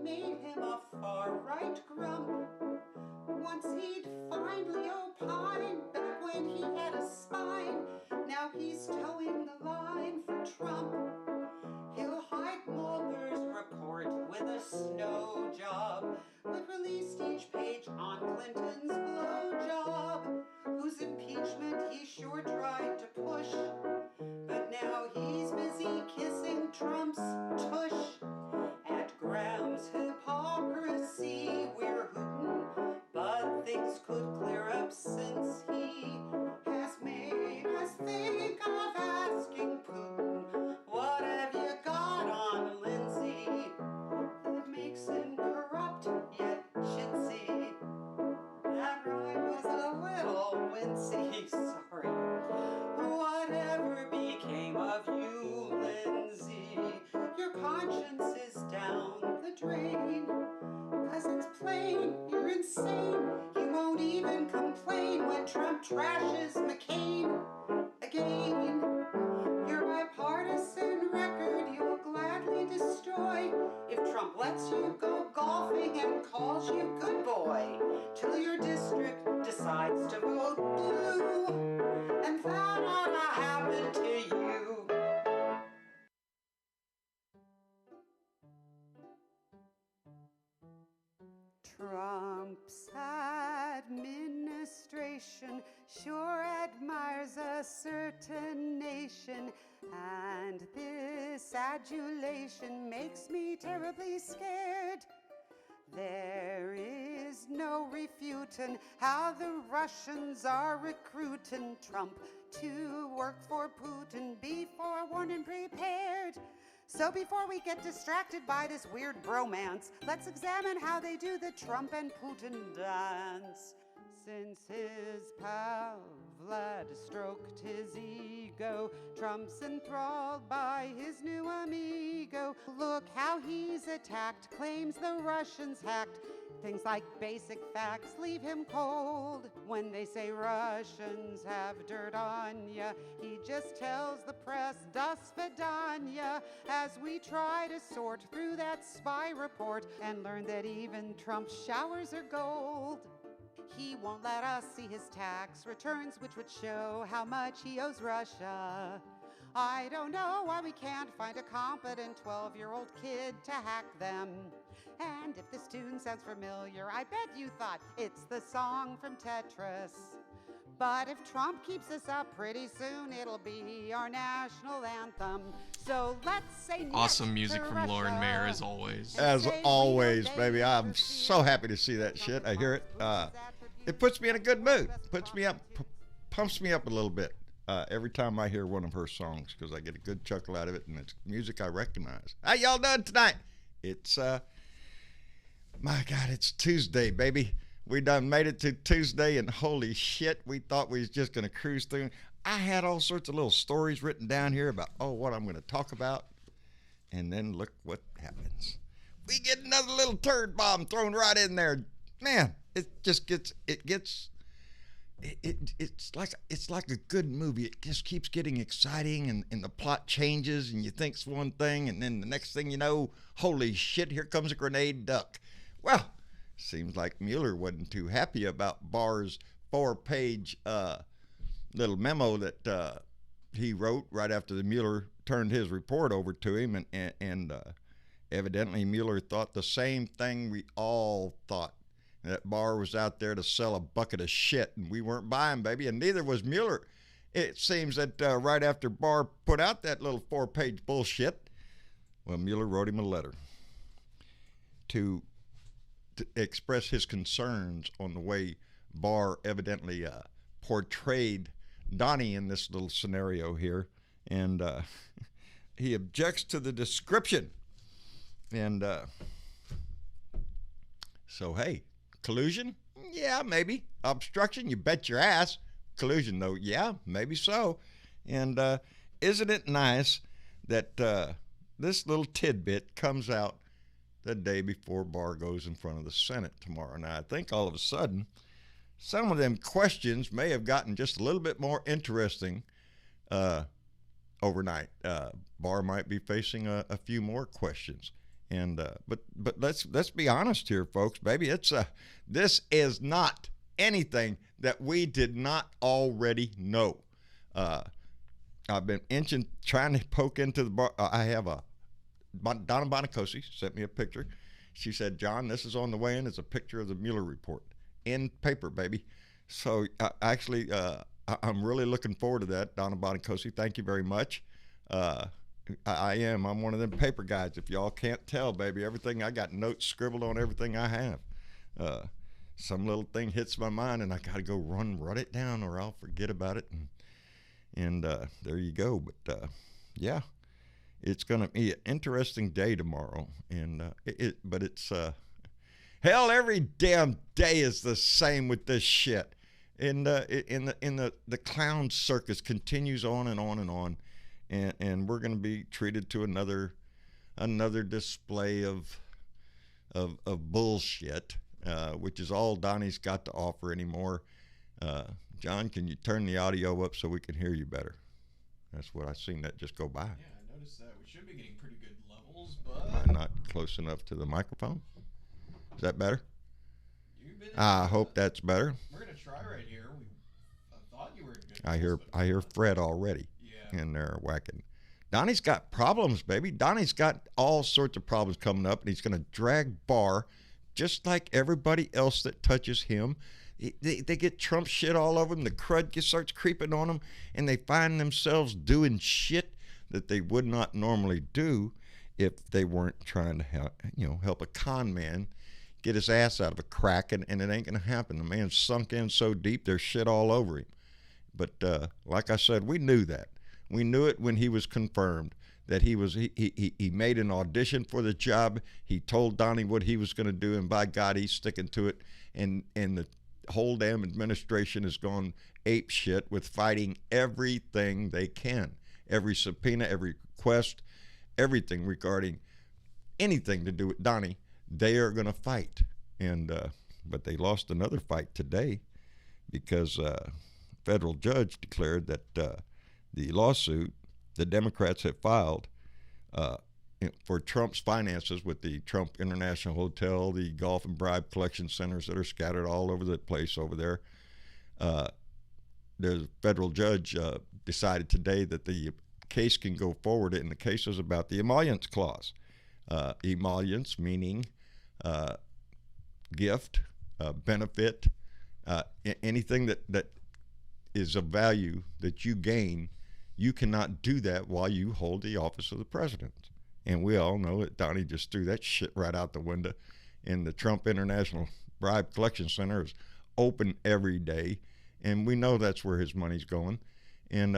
made him a far-right grump. Once he'd finally opine back when he had a spine. Now he's towing the line for Trump. He'll hide Mueller's report with a snow job, but released each page on Clinton's blowjob, whose impeachment he sure tried to push. But now he's busy kissing Trump's tush. At Graham's hypocrisy we're hootin', but things could clear up since he has made us think of asking Putin, what have you got on Lindsey that makes him corrupt yet chintzy? That rhyme was a little wincy, sorry. Whatever became of you, Lindsey? Your conscience is down the drain. 'Cause it's plain you're insane. You won't even complain when Trump trashes McCain again. Your bipartisan record you'll gladly destroy if Trump lets you go golfing and calls you good boy till your district decides to vote blue, and that ought to happen to you. Trump's administration sure admires a certain nation, and this adulation makes me terribly scared. There is no refuting how the Russians are recruiting Trump to work for Putin. Be forewarned and prepared. So before we get distracted by this weird bromance, let's examine how they do the Trump and Putin dance. Since his pal Vlad stroked his ego, Trump's enthralled by his new amigo. Look how he's attacked, claims the Russians hacked. Things like basic facts leave him cold. When they say Russians have dirt on ya, he just tells the press, das vidanya, as we try to sort through that spy report and learn that even Trump's showers are gold. He won't let us see his tax returns, which would show how much he owes Russia. I don't know why we can't find a competent 12-year-old kid to hack them. And if this tune sounds familiar, I bet you thought it's the song from Tetris. But if Trump keeps this up, pretty soon it'll be our national anthem. So let's say awesome music from Lauren Mayer, as always. As always, baby. I'm so happy to see that shit. I hear it. It puts me in a good mood. Puts me up, pumps me up a little bit every time I hear one of her songs, because I get a good chuckle out of it, and it's music I recognize. How y'all done tonight? It's my God, it's Tuesday, baby. We done made it to Tuesday, and holy shit, we thought we was just going to cruise through. I had all sorts of little stories written down here about, what I'm going to talk about, and then look what happens. We get another little turd bomb thrown right in there. Man, it just gets, it's like a good movie. It just keeps getting exciting, and the plot changes, and you think it's one thing, and then the next thing you know, holy shit, here comes a grenade duck. Well, seems like Mueller wasn't too happy about Barr's 4-page little memo that he wrote right after the Mueller turned his report over to him, and evidently Mueller thought the same thing we all thought, that Barr was out there to sell a bucket of shit, and we weren't buying, baby, and neither was Mueller. It seems that right after Barr put out that little 4-page bullshit, well, Mueller wrote him a letter to express his concerns on the way Barr evidently portrayed Donnie in this little scenario here, and he objects to the description. And so, hey, collusion? Yeah, maybe. Obstruction? You bet your ass. Collusion, though? Yeah, maybe so. And isn't it nice that this little tidbit comes out the day before Barr goes in front of the Senate tomorrow? Now, I think all of a sudden, some of them questions may have gotten just a little bit more interesting overnight. Barr might be facing a few more questions. And but let's be honest here, folks. Baby, this is not anything that we did not already know. I've been trying to poke into the bar. I have Donna Bonacosi sent me a picture. She said, John, this is on the way in. It's a picture of the Mueller report in paper, baby. So actually, I'm really looking forward to that, Donna Bonacosi. Thank you very much. I'm one of them paper guys. If y'all can't tell, baby, everything, I got notes scribbled on everything I have. Some little thing hits my mind, and I got to go run it down, or I'll forget about it. And there you go. But yeah, it's going to be an interesting day tomorrow. And but it's hell, every damn day is the same with this shit. And the clown circus continues on and on and on. And we're going to be treated to another display of bullshit, which is all Donnie's got to offer anymore. John, can you turn the audio up so we can hear you better? That's what I seen that just go by. Yeah, I noticed that. We should be getting pretty good levels, but Am I not close enough to the microphone? Is that better? I hope that's better. We're gonna try right here. I thought you were good. I hear Fred already. Yeah. And they're whacking. Donnie's got problems, baby. Donnie's got all sorts of problems coming up, and he's going to drag Barr just like everybody else that touches him. They get Trump shit all over them. The crud starts creeping on them, and they find themselves doing shit that they would not normally do if they weren't trying to help a con man get his ass out of a crack, and it ain't going to happen. The man's sunk in so deep, there's shit all over him. But like I said, we knew that. We knew it when he was confirmed that he made an audition for the job. He told Donnie what he was going to do, and by God, he's sticking to it. And the whole damn administration has gone ape shit with fighting everything they can, every subpoena, every request, everything regarding anything to do with Donnie. They are going to fight, but they lost another fight today because federal judge declared that the lawsuit the Democrats have filed for Trump's finances with the Trump International Hotel, the golf and bribe collection centers that are scattered all over the place over there. The federal judge decided today that the case can go forward, and the case is about the emollients clause. Emollients meaning gift, benefit, anything that is of value that you gain. You cannot do that while you hold the office of the president. And we all know that Donnie just threw that shit right out the window. And the Trump International Bribe Collection Center is open every day. And we know that's where his money's going. And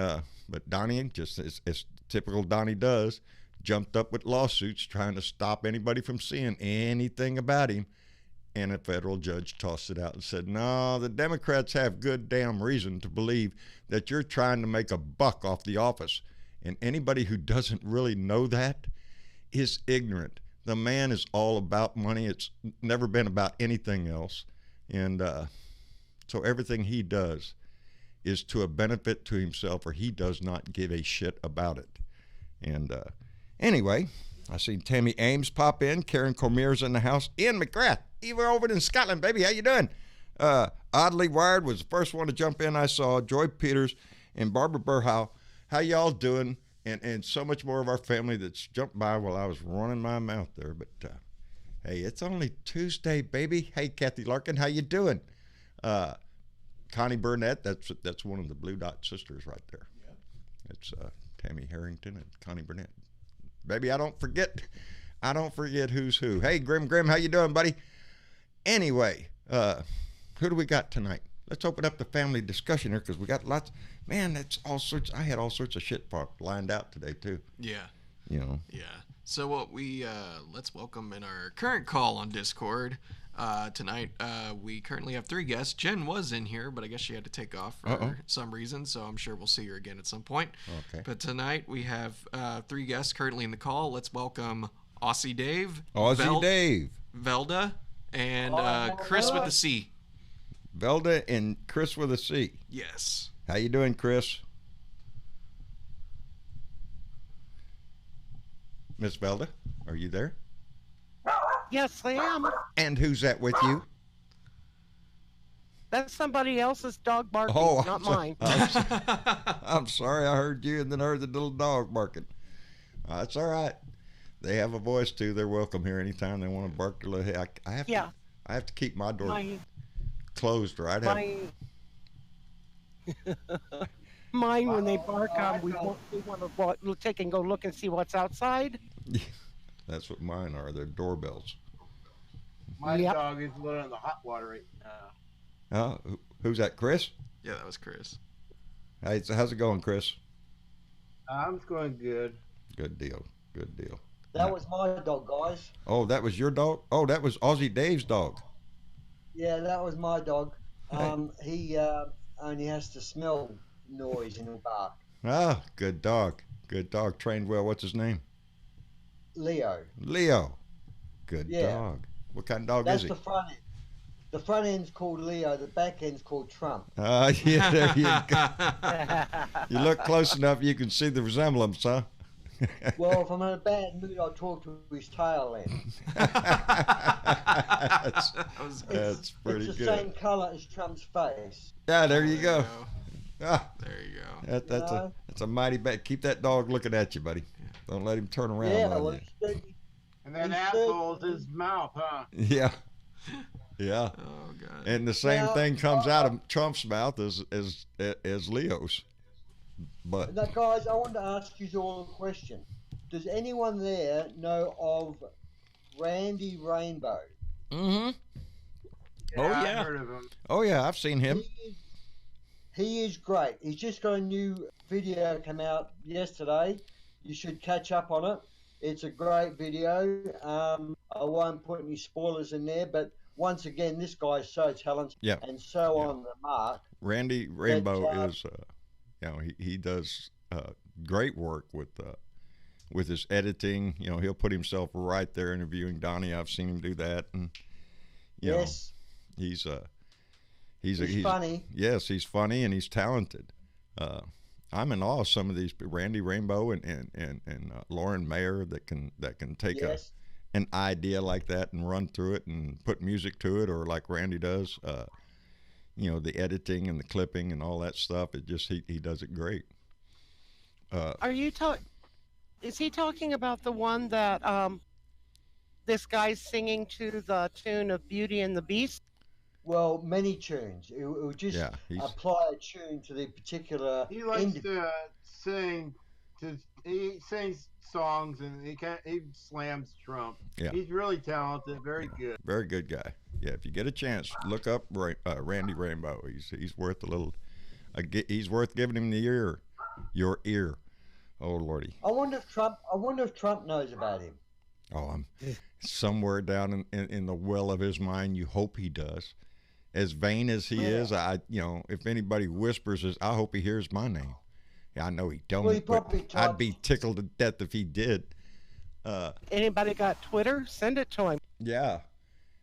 but Donnie, just as typical Donnie does, jumped up with lawsuits trying to stop anybody from seeing anything about him. And a federal judge tossed it out and said, no, the Democrats have good damn reason to believe that you're trying to make a buck off the office. And anybody who doesn't really know that is ignorant. The man is all about money. It's never been about anything else. And so everything he does is to a benefit to himself, or he does not give a shit about it. And anyway, I seen Tammy Ames pop in. Karen Cormier's in the house. Ian McGrath, even over in Scotland, baby. How you doing? Oddly Wired was the first one to jump in. I saw Joy Peters and Barbara Burhow. How y'all doing? And so much more of our family that's jumped by while I was running my mouth there. But hey, it's only Tuesday, baby. Hey, Kathy Larkin, how you doing? Connie Burnett, that's one of the Blue Dot sisters right there. Yeah. It's Tammy Harrington and Connie Burnett. Baby, I don't forget who's who. Hey, Grim, how you doing, buddy? Anyway, who do we got tonight? Let's open up the family discussion here because we got lots. Man, that's all sorts. I had all sorts of shit lined out today too. Yeah. You know. Yeah. So what let's welcome in our current call on Discord tonight. We currently have 3 guests. Jen was in here, but I guess she had to take off for some reason. So I'm sure we'll see her again at some point. Okay. But tonight we have 3 guests currently in the call. Let's welcome Aussie Dave, Dave, Velda, and Chris with the C. Velda and Chris with a C. Yes. How you doing, Chris? Miss Velda, are you there? Yes, I am. And who's that with you? That's somebody else's dog barking, not mine. I'm sorry, I heard you and then heard the little dog barking. That's all right. They have a voice too. They're welcome here anytime they want to bark their little head. I have to keep my door closed, right? Mine, when they bark, we want to take and go look and see what's outside. That's what mine are. They're doorbells. My dog is living in the hot water right now. Who's that, Chris? Yeah, that was Chris. Hey, so how's it going, Chris? I'm going good. Good deal. Good deal. That was my dog, guys. Oh, that was your dog? Oh, that was Aussie Dave's dog. Yeah, that was my dog. He only has to smell noise and he'll bark. Ah, good dog. Good dog. Trained well. What's his name? Leo. Good dog. What kind of dog is he? That's the front end. The front end's called Leo. The back end's called Trump. Yeah, there you go. You look close enough, you can see the resemblance, huh? Well, if I'm in a bad mood, I'll talk to his tail end. That's pretty good. It's the same colour as Trump's face. Yeah, there you go. There you go. That's a mighty bad. Keep that dog looking at you, buddy. Don't let him turn around on you. And that asshole's his mouth, huh? Yeah. Yeah. Oh God. And the same thing comes out of Trump's mouth as Leo's. But now, guys, I want to ask you all a question. Does anyone there know of Randy Rainbow? Mm-hmm. Yeah, I've heard of him. Oh yeah, I've seen him. He is great. He's just got a new video come out yesterday. You should catch up on it. It's a great video. I won't put any spoilers in there, but once again, this guy's so talented and so on the mark. Randy Rainbow is, he does great work with his editing. You know, he'll put himself right there interviewing Donnie. I've seen him do that, and yes, he's funny. Yes, he's funny and he's talented. I'm in awe of some of these Randy Rainbow and Lauren Mayer that can take an idea like that and run through it and put music to it, or like Randy does. The editing and the clipping and all that stuff. It just he does it great. Is he talking about the one that this guy's singing to the tune of Beauty and the Beast? Well, many tunes. It will just apply a tune to the particular. He likes to sing. He sings songs and he slams Trump. Yeah. He's really talented. Very good. Very good guy. Yeah, if you get a chance, look up Randy Rainbow. He's worth a little. He's worth giving him the ear, your ear. Oh Lordy. I wonder if Trump knows about him. Oh, I'm somewhere down in the well of his mind. You hope he does. As vain as he is, if anybody whispers, I hope he hears my name. Yeah, I know he don't. Well, but I'd be tickled to death if he did. Anybody got Twitter? Send it to him. Yeah.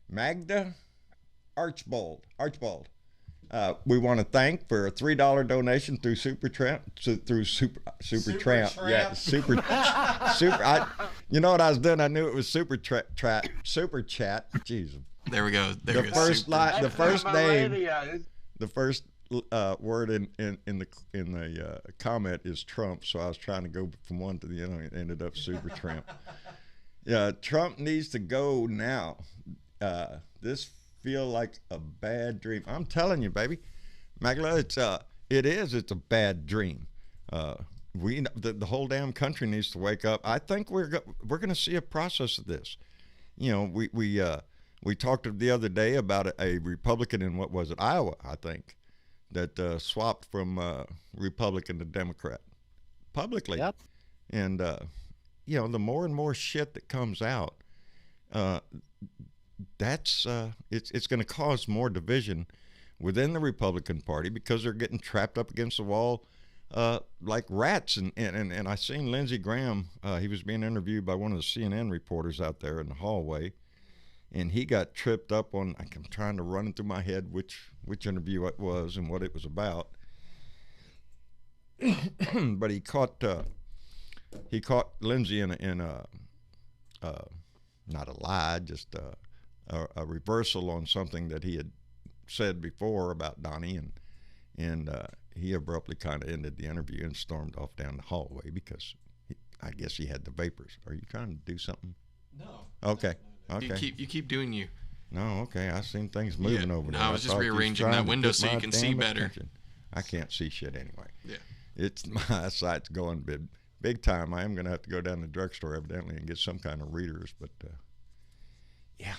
Magda Archibald. We want to thank for a $3 donation through Supertramp. Yeah, Super. You know what I was doing? I knew it was Super Chat. Jeez. There we go. The first word in the comment is Trump. So I was trying to go from one to the other. It ended up Supertramp. Yeah, Trump needs to go now. This feel like a bad dream. I'm telling you, baby, Magla, it's a bad dream. The whole damn country needs to wake up. I think we're going to see a process of this. You know, we talked the other day about a Republican in Iowa, I think, that swapped from Republican to Democrat publicly. Yep. And the more and more shit that comes out, that's it's going to cause more division within the Republican Party because they're getting trapped up against the wall like rats. And I seen Lindsey Graham. He was being interviewed by one of the CNN reporters out there in the hallway, and he got tripped up on. I'm trying to run it through my head which interview it was and what it was about. But he caught Lindsey in not a lie, just a reversal on something that he had said before about Donnie, and he abruptly kind of ended the interview and stormed off down the hallway because I guess he had the vapors. Are you trying to do something? No. Okay. No. Okay. You keep doing you. No, okay. I seen things moving over there. I was just rearranging that window so you can see better. Attention. I can't see shit anyway. Yeah. It's my eyesight's going big time. I am going to have to go down to the drugstore evidently and get some kind of readers, but yeah.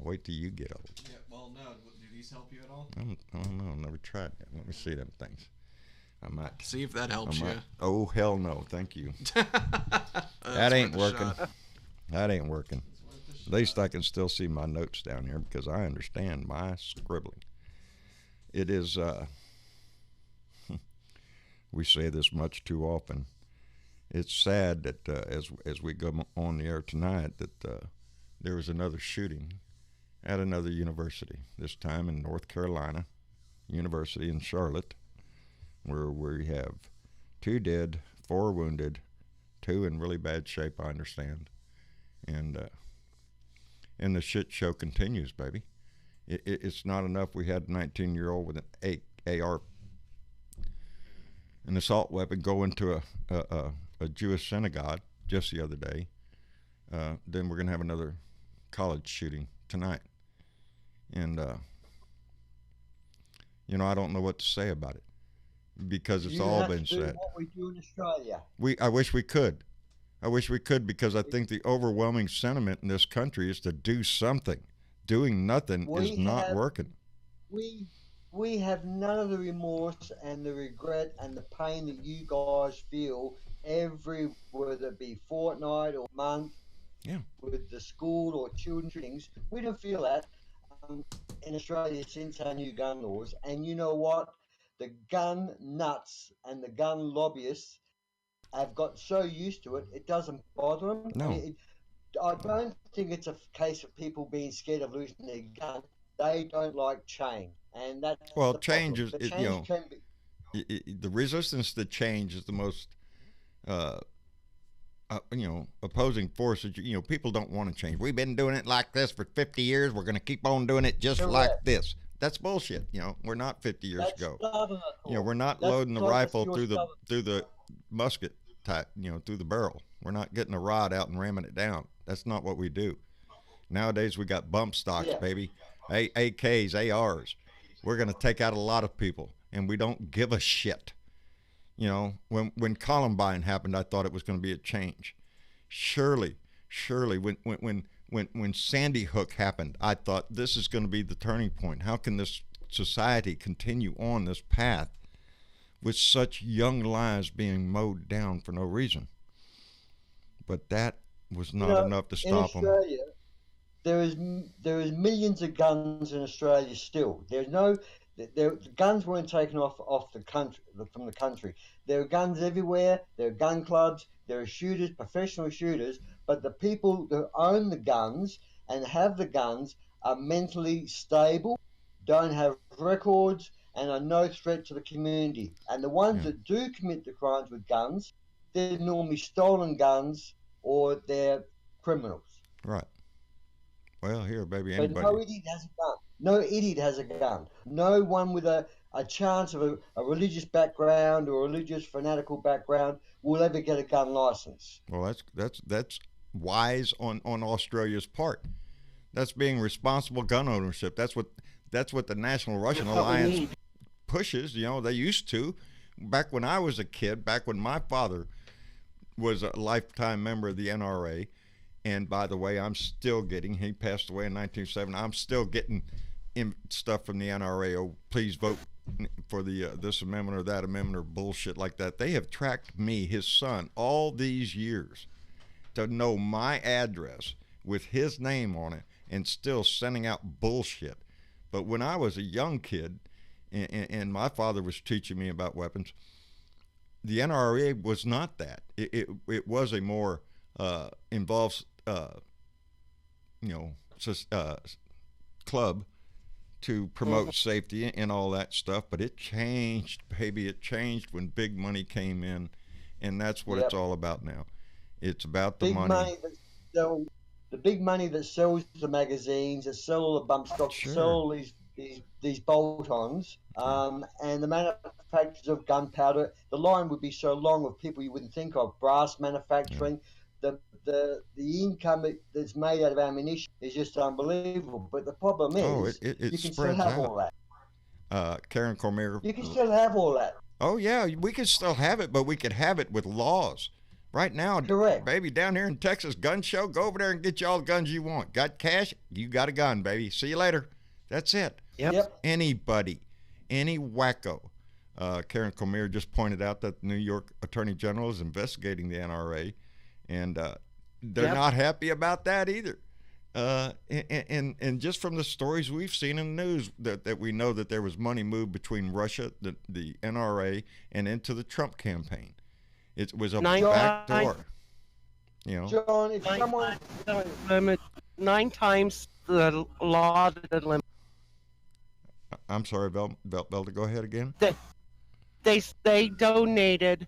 Wait till you get old. Yeah. Well, no. Do these help you at all? I don't know. I've never tried that. Let me see them things. I might see if that helps you. Oh hell no, thank you. That ain't working. That ain't working. At least I can still see my notes down here because I understand my scribbling. It is. We say this much too often. It's sad that as we go on the air tonight that there was another shooting at another university. This time in North Carolina, University in Charlotte, where we have 2 dead, 4 wounded, 2 in really bad shape, I understand, and the shit show continues, baby. It's not enough. We had a 19-year-old with an an assault weapon go into a Jewish synagogue just the other day. Then we're gonna have another college shooting tonight, and I don't know what to say about it because it's all been said. What we do in Australia. I wish we could. I wish we could because I think the overwhelming sentiment in this country is to do something. Doing nothing is not working. We have none of the remorse and the regret and the pain that you guys feel whether it be fortnight or month, with the school or children's things. We don't feel that in Australia since our new gun laws. And you know what? The gun nuts and the gun lobbyists have got so used to it, it doesn't bother them. No. I don't think it's a case of people being scared of losing their gun. They don't like change. And that's change problem. is, can be... the resistance to change is the most, opposing force. People don't want to change. We've been doing it like this for 50 years. We're going to keep on doing it just like this. That's bullshit. We're not 50 years ago. We're not loading the rifle through the musket type, through the barrel. We're not getting a rod out and ramming it down. That's not what we do. Nowadays we got bump stocks, baby. AKs, ARs. We're going to take out a lot of people, and we don't give a shit. When Columbine happened, I thought it was going to be a change. Surely, when Sandy Hook happened, I thought this is going to be the turning point. How can this society continue on this path with such young lives being mowed down for no reason? But that was not enough to stop them. There is millions of guns in Australia still. The guns weren't taken off the country from the country. There are guns everywhere. There are gun clubs. There are shooters, professional shooters. But the people that own the guns and have the guns are mentally stable, don't have records, and are no threat to the community. And the ones that do commit the crimes with guns, they're normally stolen guns or they're criminals. Right. Well, here, baby, anybody. But no idiot has a gun. No idiot has a gun. No one with a chance of a religious background or a religious fanatical background will ever get a gun license. Well, that's wise on Australia's part. That's being responsible gun ownership. That's what the National Russian Alliance pushes. They used to. Back when I was a kid, back when my father was a lifetime member of the NRA. And by the way, he passed away in 1970. I'm still getting stuff from the NRA. Oh, please vote for this amendment or that amendment or bullshit like that. They have tracked me, his son, all these years to know my address with his name on it and still sending out bullshit. But when I was a young kid and my father was teaching me about weapons, the NRA was not that. It was a more involves club to promote safety and all that stuff, but it changed, baby. It changed when big money came in, and that's what it's all about now. It's about the big money. the big money that sells the magazines, that sell all the bump stocks, Sure. sell all these bolt-ons, and the manufacturers of gunpowder. The line would be so long of people you wouldn't think of. Brass manufacturing, the income that's made out of ammunition is just unbelievable. But the problem is, it you can still spreads have out. all that. Karen Cormier. You can still have all that. Oh yeah, we could still have it, but we could have it with laws. Right now, Correct. baby, down here in Texas, gun show, go over there and get you all the guns you want. Got cash? You got a gun, baby. See you later. That's it. Yep. Anybody, any wacko. Karen Cormier just pointed out that the New York Attorney General is investigating the NRA, and they're not happy about that either. And just from the stories we've seen in the news, that we know that there was money moved between Russia, the NRA, and into the Trump campaign. It was a back door. You know, John, if someone limit 9 times the allotted limit. I'm sorry, Belda, go ahead again. They donated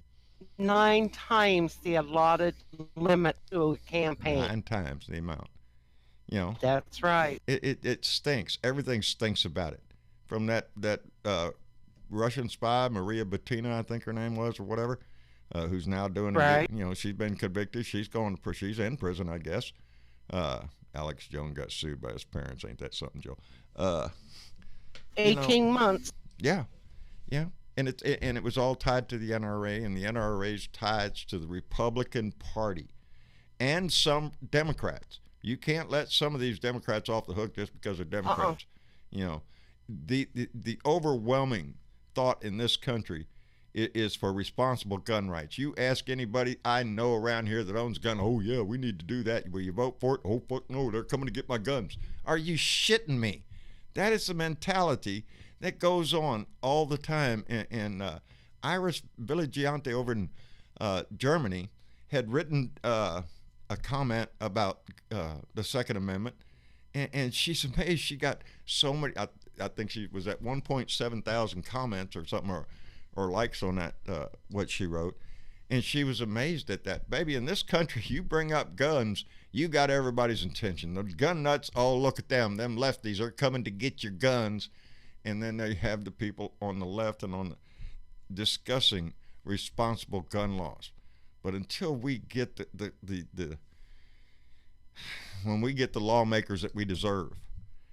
9 times the allotted limit to a campaign. 9 times the amount. You know, That's right. it stinks. Everything stinks about it. From that Russian spy, Maria Butina, I think her name was, or whatever, who's now doing Right. You know, she's been convicted. She's in prison, I guess. Alex Jones got sued by his parents. Ain't that something, Joe? 18 months. Yeah, and it was all tied to the NRA, and the NRA's ties to the Republican Party and some Democrats. You can't let some of these Democrats off the hook just because they're Democrats. You know, the overwhelming thought in this country is for responsible gun rights. You ask anybody I know around here that owns a gun, oh yeah, we need to do that. Will you vote for it? Oh fuck no, they're coming to get my guns. Are you shitting me? That is the mentality that goes on all the time. And Iris Vigilanti over in Germany had written a comment about the Second Amendment, and she's amazed she got so many. I think she was at 1.7 thousand comments or something, or likes on that what she wrote, and she was amazed at that. Baby, in this country, you bring up guns, you got everybody's attention. The gun nuts, oh look at them lefties are coming to get your guns, and then they have the people on the left and on the discussing responsible gun laws. But until we get when we get the lawmakers that we deserve,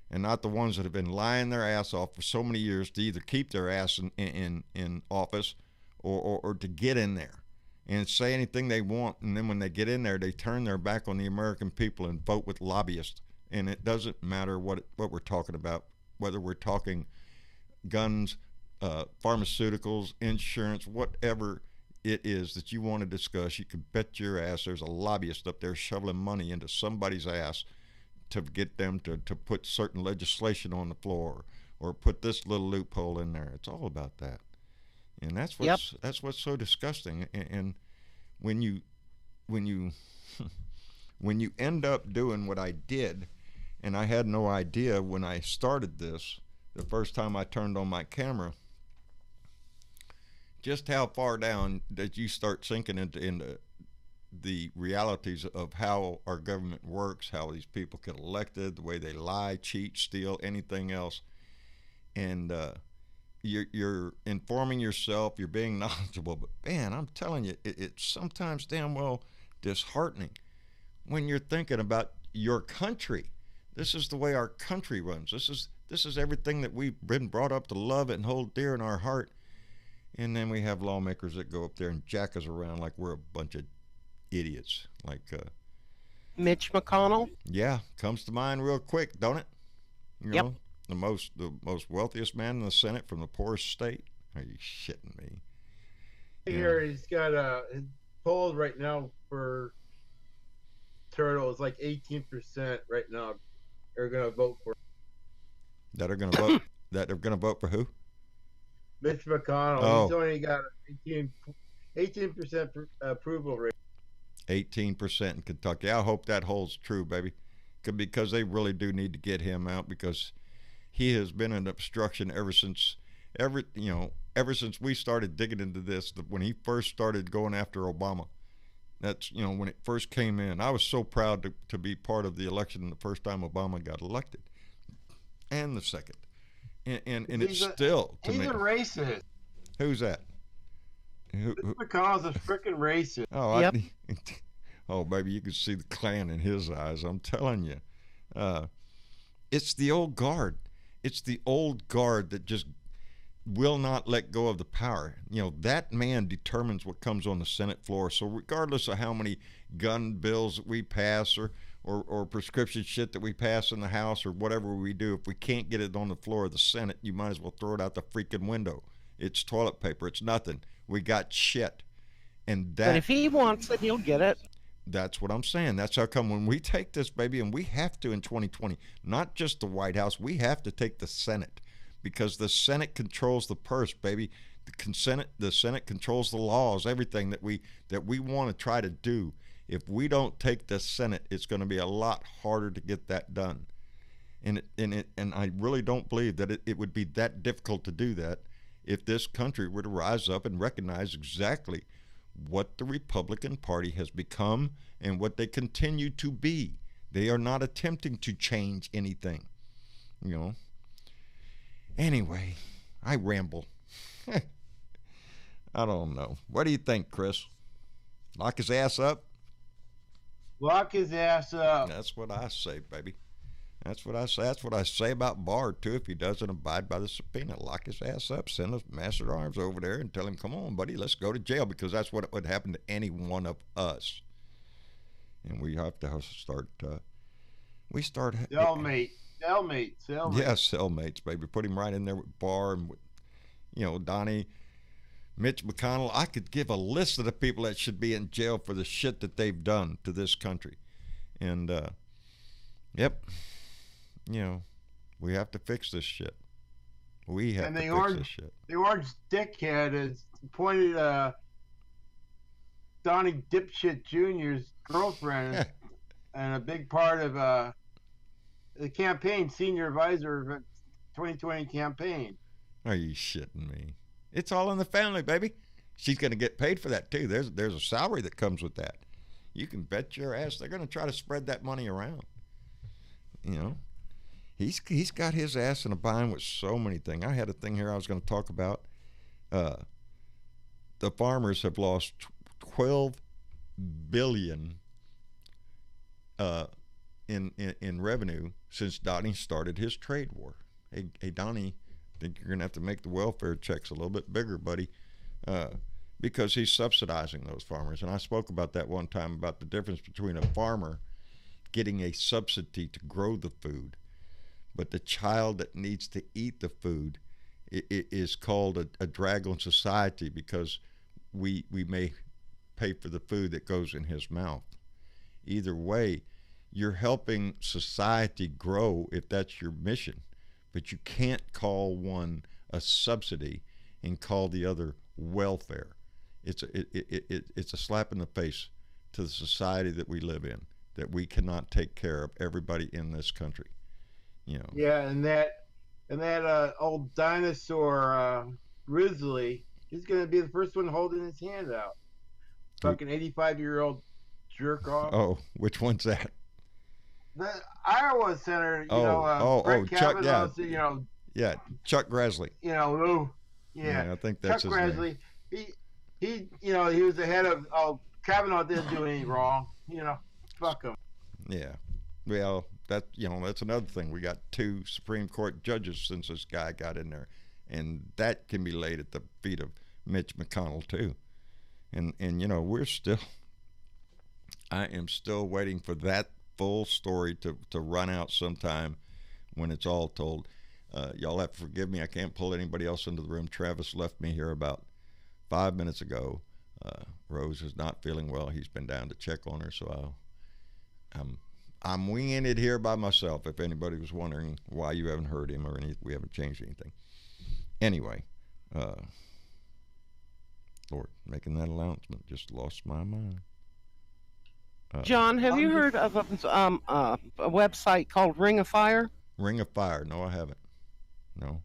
and not the ones that have been lying their ass off for so many years to either keep their ass in office or to get in there and say anything they want, and then when they get in there, they turn their back on the American people and vote with lobbyists. And it doesn't matter what we're talking about, whether we're talking guns, pharmaceuticals, insurance, whatever it is that you want to discuss. You can bet your ass there's a lobbyist up there shoveling money into somebody's ass to get them to put certain legislation on the floor or put this little loophole in there. It's all about that. And that's what's so disgusting. And when you when you end up doing what I did, and I had no idea when I started this, the first time I turned on my camera, just how far down that you start sinking into the realities of how our government works, how these people get elected, the way they lie, cheat, steal, anything else. And you're informing yourself, you're being knowledgeable. But man, I'm telling you, it's sometimes damn well disheartening when you're thinking about your country. This is the way our country runs. This is everything that we've been brought up to love and hold dear in our heart. And then we have lawmakers that go up there and jack us around like we're a bunch of idiots. Like Mitch McConnell. Yeah, comes to mind real quick, don't it? You Yep. know, the most wealthiest man in the Senate from the poorest state. Are you shitting me? Here he's got his poll right now for Turtle is like 18% right now. Are gonna vote for That are gonna vote. That are gonna vote for who? Mitch McConnell. Oh. He's only got 18% approval rate. 18% in Kentucky. I hope that holds true, baby, because they really do need to get him out, because he has been an obstruction ever since we started digging into this. When he first started going after Obama, That's, when it first came in. I was so proud to be part of the election the first time Obama got elected, and the second. And it's still, to me. He's a racist. Who's that? McConnell's a freaking racist. Oh, Yep. Oh, baby, you can see the Klan in his eyes. I'm telling you. It's the old guard. It's the old guard that just will not let go of the power. That man determines what comes on the Senate floor. So regardless of how many gun bills that we pass or prescription shit that we pass in the House or whatever we do, if we can't get it on the floor of the Senate, you might as well throw it out the freaking window. It's toilet paper. It's nothing. We got shit. And But if he wants it, he'll get it. That's what I'm saying. That's how come when we take this, baby, and we have to in 2020, not just the White House, we have to take the Senate, because the Senate controls the purse, baby. The Senate controls the laws, everything that we want to try to do. If we don't take the Senate, it's going to be a lot harder to get that done. And I really don't believe that it would be that difficult to do that if this country were to rise up and recognize exactly what the Republican Party has become and what they continue to be. They are not attempting to change anything. Anyway, I ramble. I don't know. What do you think, Chris? Lock his ass up? Lock his ass up. That's what I say, baby. That's what I say. That's what I say about Barr, too. If he doesn't abide by the subpoena, lock his ass up, send a master arms over there and tell him, come on, buddy, let's go to jail, because that's what would happen to any one of us. And we have to start, Cellmate. Yeah, cellmates, baby. Put him right in there with Barr and, Donnie, Mitch McConnell. I could give a list of the people that should be in jail for the shit that they've done to this country. And, yep. We have to fix this shit. We have to fix this shit. The orange dickhead has pointed Donnie Dipshit Jr.'s girlfriend and a big part of the campaign, senior advisor of the 2020 campaign. Are you shitting me? It's all in the family, baby. She's going to get paid for that, too. There's a salary that comes with that. You can bet your ass they're going to try to spread that money around. He's got his ass in a bind with so many things. I had a thing here I was going to talk about. The farmers have lost $12 billion in revenue since Donnie started his trade war. Hey, Donnie, I think you're going to have to make the welfare checks a little bit bigger, buddy, because he's subsidizing those farmers. And I spoke about that one time, about the difference between a farmer getting a subsidy to grow the food, but the child that needs to eat the food is called a drag on society, because we may pay for the food that goes in his mouth. Either way, you're helping society grow if that's your mission, but you can't call one a subsidy and call the other welfare. It's a slap in the face to the society that we live in, that we cannot take care of everybody in this country. Yeah, and that old dinosaur Risley, he's going to be the first one holding his hand out. Fucking 85-year-old jerk off. Oh, which one's that? The Iowa senator, Brett Chuck, Kavanaugh, yeah, Chuck Grassley. I think that's Chuck his Grassley. name. He was the head of. Kavanaugh didn't do anything wrong. Fuck him. Yeah, well, that's another thing. We got 2 Supreme Court judges since this guy got in there, and that can be laid at the feet of Mitch McConnell too. And I am still waiting for that full story to run out sometime when it's all told. Y'all have to forgive me. I can't pull anybody else into the room. Travis left me here about 5 minutes ago. Rose is not feeling well. He's been down to check on her, so I'm winging it here by myself. If anybody was wondering why you haven't heard him or we haven't changed anything. Anyway, Lord, making that announcement just lost my mind. John, have you heard of a website called Ring of Fire? Ring of Fire? No, I haven't. No.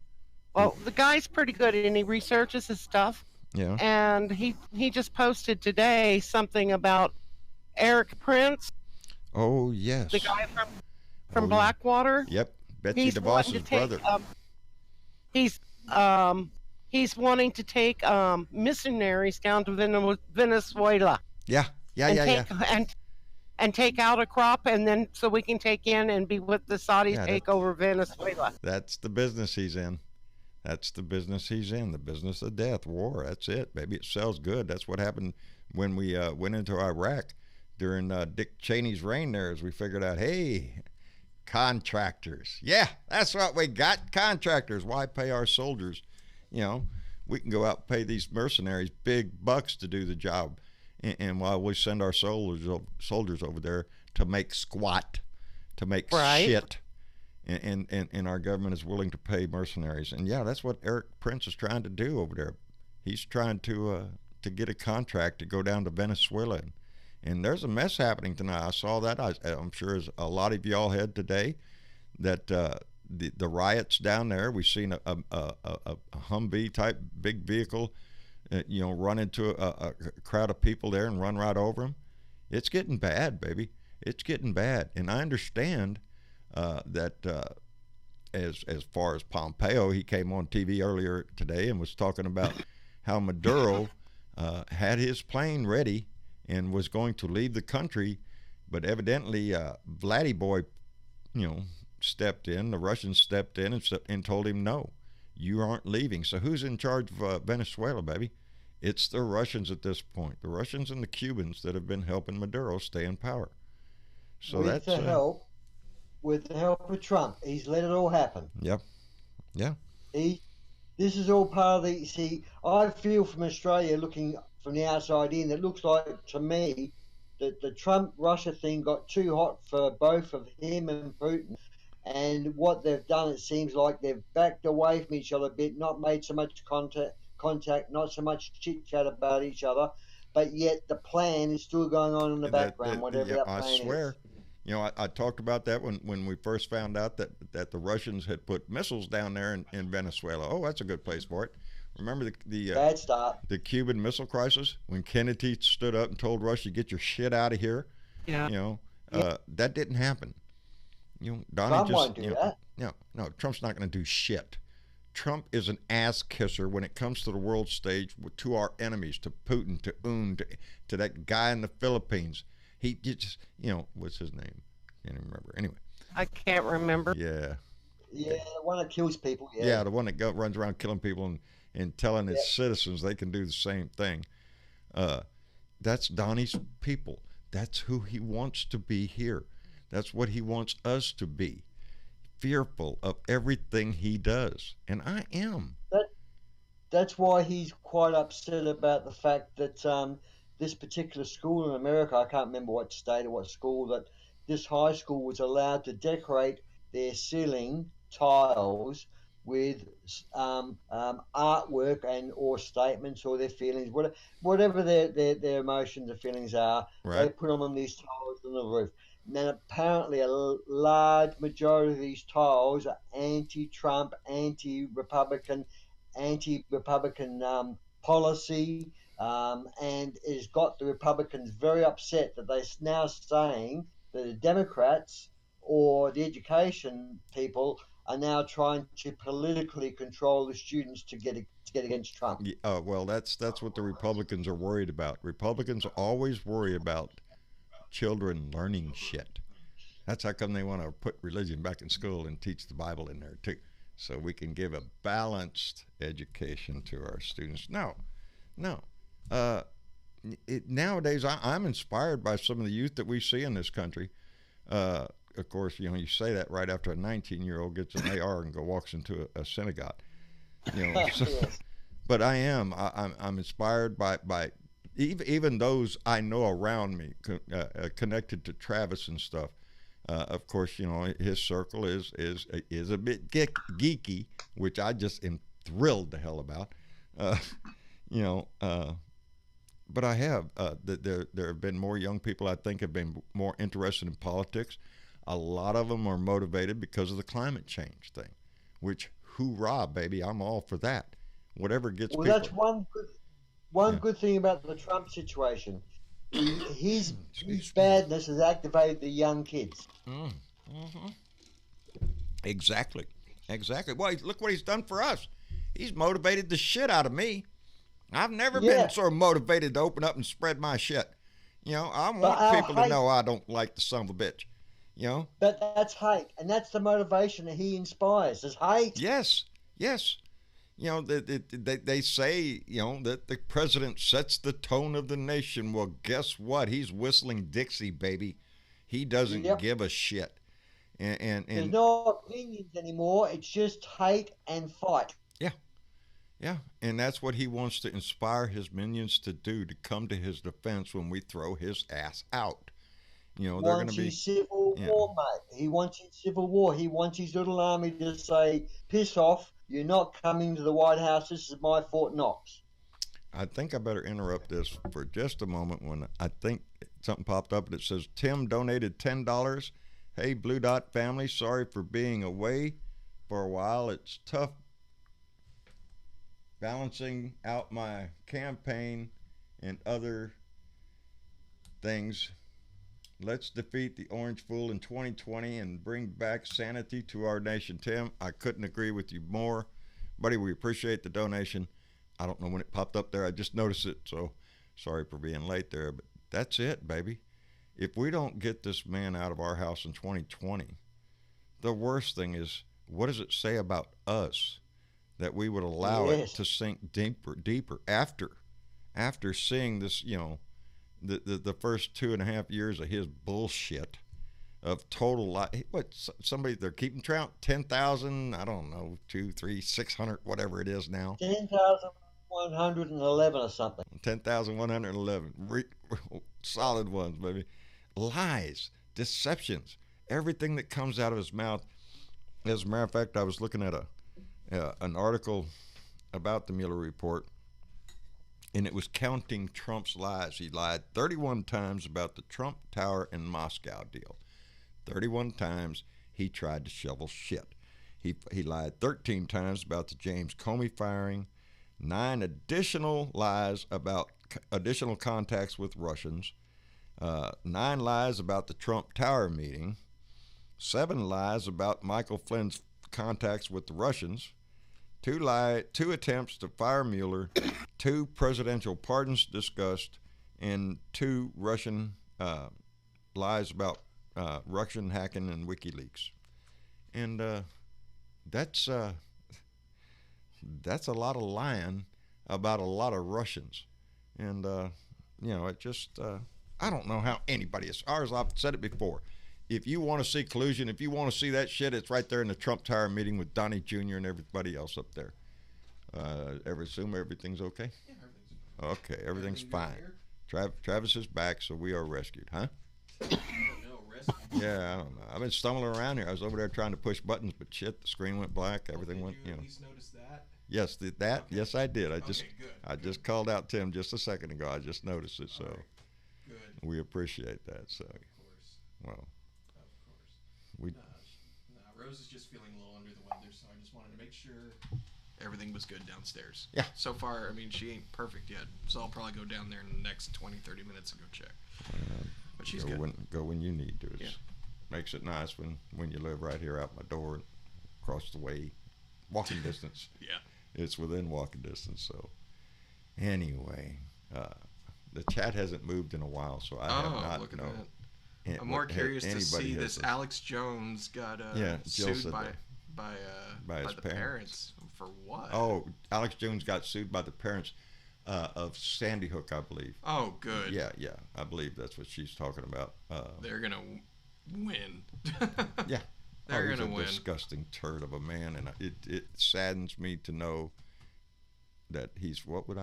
Well, the guy's pretty good and he researches his stuff. Yeah. And he just posted today something about Eric Prince, Oh yes. the guy from Oh, yeah. Blackwater. Yep. Betsy He's wanting DeVos's to take. brother. He's he's wanting to take missionaries down to Venezuela Yeah. Yeah. and Yeah. take Yeah. and take out a crop, and then so we can take in and be with the Saudis, Yeah, take over Venezuela. That's the business he's in. That's the business he's in. The business of death, war. That's it. Maybe it sells good. That's what happened when we went into Iraq during Dick Cheney's reign there, as we figured out, hey, contractors. Yeah, that's what we got. Contractors. Why pay our soldiers? You know, we can go out and pay these mercenaries big bucks to do the job. And while we send our soldiers over there to make squat, to make shit, and our government is willing to pay mercenaries. And yeah, that's what Eric Prince is trying to do over there. He's trying to get a contract to go down to Venezuela. And there's a mess happening tonight. I saw that. I'm sure as a lot of y'all had today, that the riots down there. We've seen a Humvee type big vehicle, run into a crowd of people there and run right over them. It's getting bad, baby. It's getting bad. And I understand that as far as Pompeo, he came on TV earlier today and was talking about how Maduro had his plane ready and was going to leave the country, but evidently Vladdy Boy, stepped in. The Russians stepped in and told him, no, you aren't leaving. So who's in charge of Venezuela, baby? It's the Russians at this point. The Russians and the Cubans that have been helping Maduro stay in power. So with the help of Trump, he's let it all happen. Yep. Yeah. This is all part of the. See, I feel from Australia, looking from the outside in, it looks like to me that the Trump-Russia thing got too hot for both of him and Putin. And what they've done, it seems like they've backed away from each other a bit, not made so much contact, not so much chit-chat about each other, but yet the plan is still going on in the background, whatever that plan is. I swear. I talked about that when we first found out that the Russians had put missiles down there in Venezuela. Oh, that's a good place for it. Remember the bad start. The Cuban Missile Crisis, when Kennedy stood up and told Russia, "Get your shit out of here." Yeah. That didn't happen. Donnie Trump won't do that. No, Trump's not going to do shit. Trump is an ass kisser when it comes to the world stage to our enemies, to Putin, to Un, to that guy in the Philippines. He just, what's his name? Can't even remember. Anyway. I can't remember. Yeah. Yeah, the one that kills people. Yeah, the one that runs around killing people and telling his citizens they can do the same thing. That's Donnie's people. That's who he wants to be here. That's what he wants us to be. Fearful of everything he does. And I am. That's why he's quite upset about the fact that this particular school in America, I can't remember what state or what school, that this high school was allowed to decorate their ceiling tiles with artwork and or statements or their feelings, whatever their emotions or feelings are. Right. They put them on these tiles on the roof. And then apparently a large majority of these tiles are anti-Trump, anti-Republican policy, and it has got the Republicans very upset that they're now saying that the Democrats or the education people are now trying to politically control the students to get against Trump. Well, that's what the Republicans are worried about. Republicans always worry about children learning shit. That's how come they want to put religion back in school and teach the Bible in there too, so we can give a balanced education to our students. No. Nowadays, I'm inspired by some of the youth that we see in this country. Of course, you say that right after a 19-year-old gets an AR and walks into a synagogue. But I'm inspired by even those I know around me, connected to Travis and stuff. Of course, his circle is a bit geeky, which I just am thrilled to hell about. But I have there have been more young people I think have been more interested in politics. A lot of them are motivated because of the climate change thing, which hoorah, baby, I'm all for that. Whatever gets people. That's one good thing about the Trump situation. his badness has activated the young kids. Exactly. Well, look what he's done for us. He's motivated the shit out of me. I've never been so motivated to open up and spread my shit. You know, I want people to know I don't like the son of a bitch. You know? But that's hate, and that's the motivation that he inspires, is hate. Yes. You know, they say, you know, that the president sets the tone of the nation. Well, guess what? He's whistling Dixie, baby. He doesn't give a shit. And there's no opinions anymore. It's just hate and fight. Yeah, and that's what he wants to inspire his minions to do, to come to his defense when we throw his ass out. You know, they're going to be civil war, mate. He wants his civil war. He wants his little army to say, piss off, you're not coming to the White House, this is my Fort Knox. I think I better interrupt this for just a moment when I think something popped up that says, Tim donated $10. Hey, Blue Dot family, sorry for being away for a while. It's tough balancing out my campaign and other things. Let's defeat the Orange Fool in 2020 and bring back sanity to our nation. Tim, I couldn't agree with you more. Buddy, we appreciate the donation. I don't know when it popped up there. I just noticed it, so sorry for being late there. But that's it, baby. If we don't get this man out of our house in 2020, the worst thing is, what does it say about us that we would allow it to sink deeper after seeing this, you know, the first 2.5 years of his bullshit of total somebody they're keeping count 10,000, I don't know, 2, 3, 600, whatever it is now. 10,111 or something. 10,111 solid ones, baby. Lies, deceptions, everything that comes out of his mouth. As a matter of fact, I was looking at an article about the Mueller report, and it was counting Trump's lies. He lied 31 times about the Trump Tower and Moscow deal. 31 times he tried to shovel shit. He lied 13 times about the James Comey firing, 9 additional lies about additional contacts with Russians, 9 lies about the Trump Tower meeting, 7 lies about Michael Flynn's contacts with the Russians, 2 attempts to fire Mueller, 2 presidential pardons discussed, and 2 Russian lies about Russian hacking and WikiLeaks. And that's a lot of lying about a lot of Russians. And you know, it just I don't know how anybody, as far as I've said it before, if you want to see collusion, if you want to see that shit, it's right there in the Trump Tower meeting with Donnie Jr. and everybody else up there. Assume everything's okay? Yeah, everything's okay. Everything's fine. Travis is back, so we are rescued, huh? Yeah, I don't know. I've been stumbling around here. I was over there trying to push buttons, but shit, the screen went black. Everything went, you know. At least notice that? Yes, that. Okay. Yes, I did. I just called out Tim just a second ago. I just noticed it, so good. We appreciate that. So, of course. Well, of course. Rose is just feeling a little under the weather, so I just wanted to make sure everything was good downstairs. Yeah. So far, I mean, she ain't perfect yet, so I'll probably go down there in the next 20, 30 minutes and go check. But she's good. Go when you need to. It makes it nice when you live right here out my door, across the way, walking distance. Yeah. It's within walking distance. So, anyway, the chat hasn't moved in a while, so I have not look at known. That. I'm more curious to see this. Alex Jones got sued by the parents. For what? Oh, Alex Jones got sued by the parents of Sandy Hook, I believe. Oh, good. Yeah, I believe that's what she's talking about. They're gonna win. Yeah, they're gonna win. He's a disgusting turd of a man, and it saddens me to know that he's what'd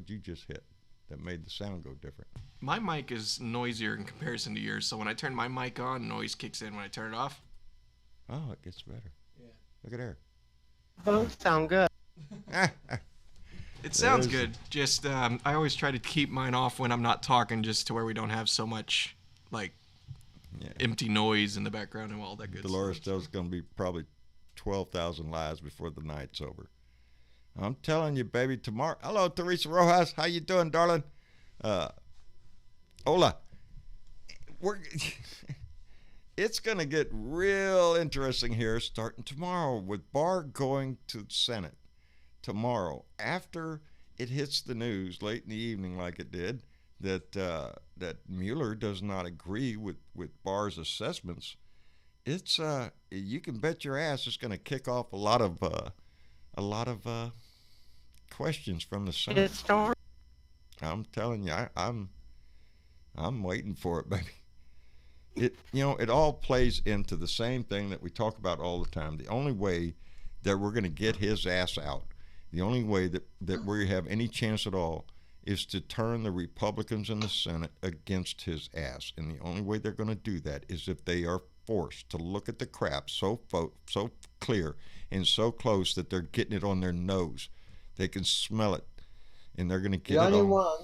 you just hit that made the sound go different? My mic is noisier in comparison to yours, so when I turn my mic on, noise kicks in. When I turn it off, oh, it gets better. Yeah. Look at there. Both sound good. It sounds good. Just I always try to keep mine off when I'm not talking, just to where we don't have so much empty noise in the background and all that good Dolores stuff. There's going to be probably 12,000 lies before the night's over. I'm telling you, baby, tomorrow. Hello, Teresa Rojas. How you doing, darling? Hola. We're it's going to get real interesting here starting tomorrow with Barr going to the Senate tomorrow after it hits the news late in the evening like it did that that Mueller does not agree with Barr's assessments. It's you can bet your ass it's going to kick off a lot of questions from the Senate. I'm telling you, I'm waiting for it, baby. It all plays into the same thing that we talk about all the time. The only way that we're going to get his ass out, the only way that we have any chance at all, is to turn the Republicans in the Senate against his ass. And the only way they're going to do that is if they are forced to look at the crap so clear and so close that they're getting it on their nose. They can smell it, and they're going to get it on.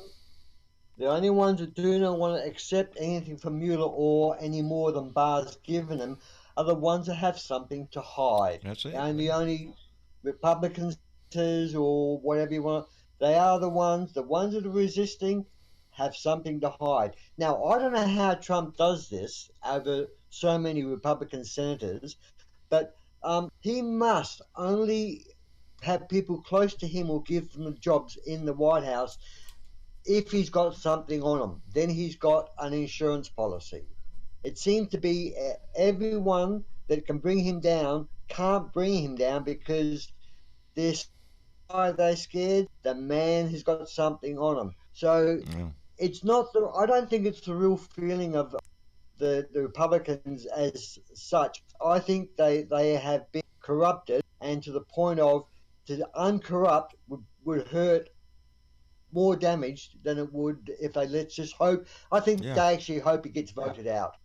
The only ones that do not want to accept anything from Mueller or any more than Barr's given them are the ones that have something to hide. That's it. And the only Republicans or whatever you want, they are the ones that are resisting have something to hide. Now, I don't know how Trump does this over so many Republican senators, but he must only have people close to him or give them jobs in the White House if he's got something on him. Then he's got an insurance policy. It seems to be everyone that can bring him down can't bring him down because they're scared the man has got something on him. So it's not I don't think it's the real feeling of the Republicans as such. I think they have been corrupted, and to the point of to uncorrupt would hurt more damage than it would if they let's just hope. I think they actually hope he gets voted out.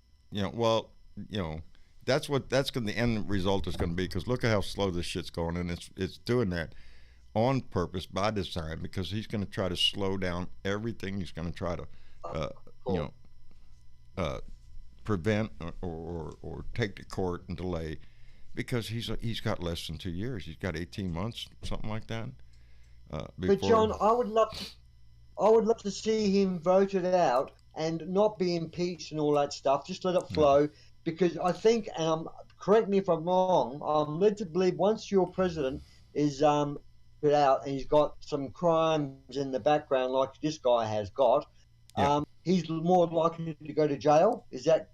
That's going the end result is going to be, because look at how slow this shit's going, and it's doing that on purpose by design, because he's going to try to slow down everything. He's going to try to prevent or take to court and delay, because he's got less than 2 years. He's got 18 months, something like that. But John, I would love to see him voted out and not be impeached and all that stuff. Just let it flow, because I think, and correct me if I'm wrong, I'm led to believe once your president is put out and he's got some crimes in the background like this guy has got, he's more likely to go to jail. Is that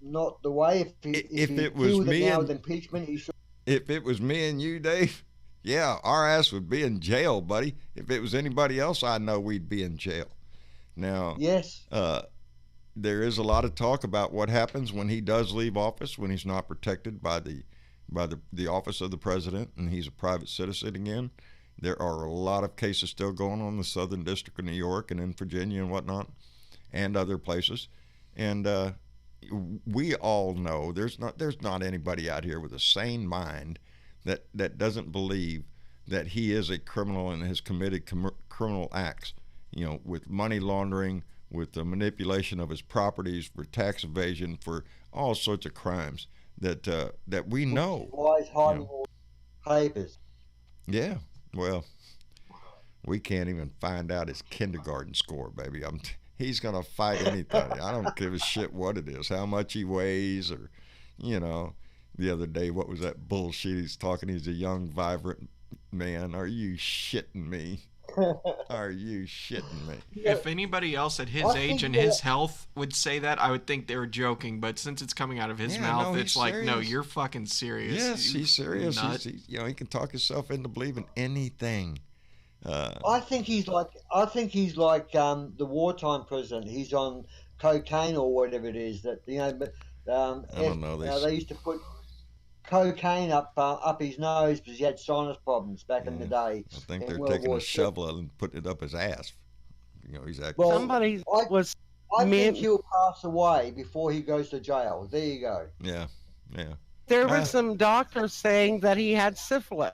not the way? If it was me now with impeachment, he should. If it was me and you, Dave, yeah, our ass would be in jail, buddy. If it was anybody else I know, we'd be in jail. Now, yes, there is a lot of talk about what happens when he does leave office, when he's not protected by the office of the president and he's a private citizen again. There are a lot of cases still going on in the Southern District of New York and in Virginia and whatnot, and other places. And we all know there's not anybody out here with a sane mind that doesn't believe that he is a criminal and has committed criminal acts, with money laundering, with the manipulation of his properties, for tax evasion, for all sorts of crimes that we know. Why is hiding all papers? Yeah, well, we can't even find out his kindergarten score, baby. He's gonna fight anything. I don't give a shit what it is, how much he weighs, or the other day, what was that bullshit he's talking? He's a young, vibrant man. Are you shitting me? Are you shitting me? If anybody else at his age and his health would say that, I would think they were joking. But since it's coming out of his mouth, it's like, serious. No, you're fucking serious. Yes, he's serious. He can talk himself into believing anything. I think he's like the wartime president. He's on cocaine or whatever it is that But I don't know. They used to put cocaine up his nose because he had sinus problems back in the day. I think they're taking a shovel and putting it up his ass. He's acting. Well, somebody was. I think he'll pass away before he goes to jail. There you go. Yeah. There were some doctors saying that he had syphilis.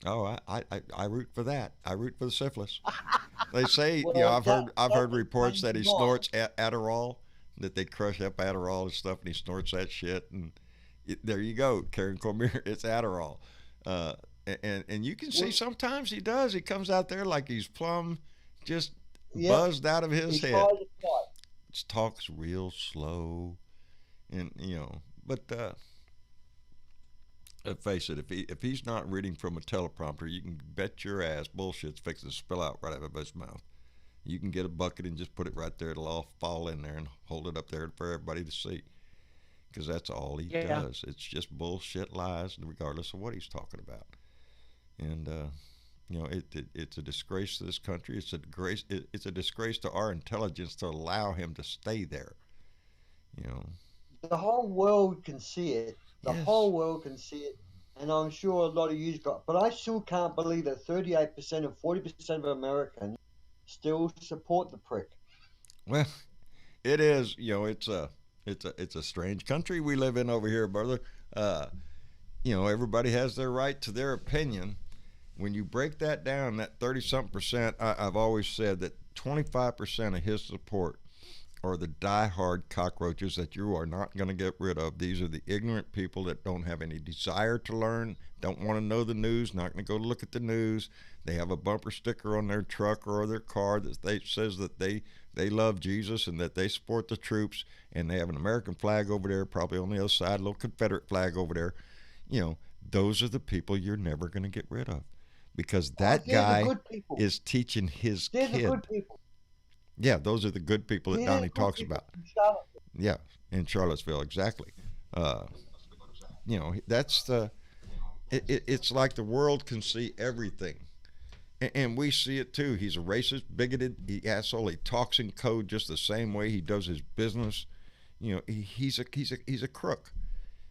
Oh, I root for that. I root for the syphilis. They say, I've heard reports that he snorts Adderall, that they crush up Adderall and stuff, and he snorts that shit. And there you go, Karen Cormier. It's Adderall, and you can see sometimes he does. He comes out there like he's plumb, just buzzed out of his He head. tries to fight. Talks real slow, and but face it, if he's not reading from a teleprompter, you can bet your ass bullshit's fixing to spill out right out of his mouth. You can get a bucket and just put it right there. It'll all fall in there and hold it up there for everybody to see. Because that's all he does. It's just bullshit lies, regardless of what he's talking about. And it's a disgrace to this country. It's a disgrace to our intelligence to allow him to stay there. The whole world can see it. The Yes. whole world can see it, and I'm sure a lot of you've got. But I still can't believe that 38% and 40% of Americans still support the prick. Well, it is. It's a strange country we live in over here, brother. Everybody has their right to their opinion. When you break that down, that 30-something%, I've always said that 25% of his support are the diehard cockroaches that you are not going to get rid of. These are the ignorant people that don't have any desire to learn, don't want to know the news, not going to go look at the news. They have a bumper sticker on their truck or their car that says that they love Jesus and that they support the troops, and they have an American flag over there, probably on the other side, a little Confederate flag over there. Those are the people you're never going to get rid of, because that guy is teaching his They're kid. the good people. Yeah, those are the good people that Donnie talks about. Yeah, in Charlottesville, exactly. That's it's like the world can see everything. And we see it too. He's a racist, bigoted, asshole. He talks in code just the same way he does his business. He's a crook.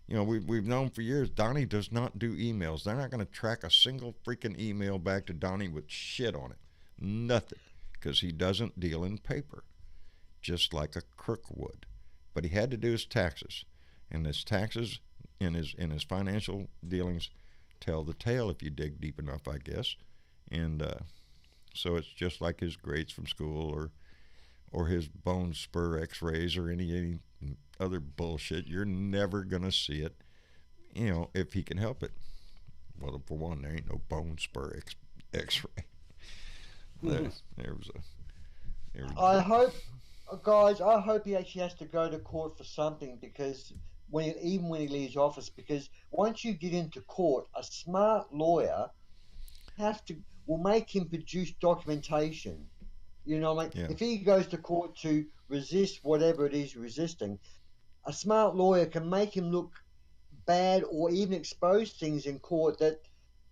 We've known for years Donnie does not do emails. They're not going to track a single freaking email back to Donnie with shit on it. Nothing. Because he doesn't deal in paper, just like a crook would. But he had to do his taxes, and his taxes in his financial dealings tell the tale if you dig deep enough, I guess. And so it's just like his grades from school or his bone spur X-rays or any other bullshit. You're never gonna see it, if he can help it. Well, for one, there ain't no bone spur X-ray. I hope, guys, he actually has to go to court for something, because even when he leaves office, because once you get into court, a smart lawyer will make him produce documentation. If he goes to court to resist whatever it is resisting, a smart lawyer can make him look bad or even expose things in court that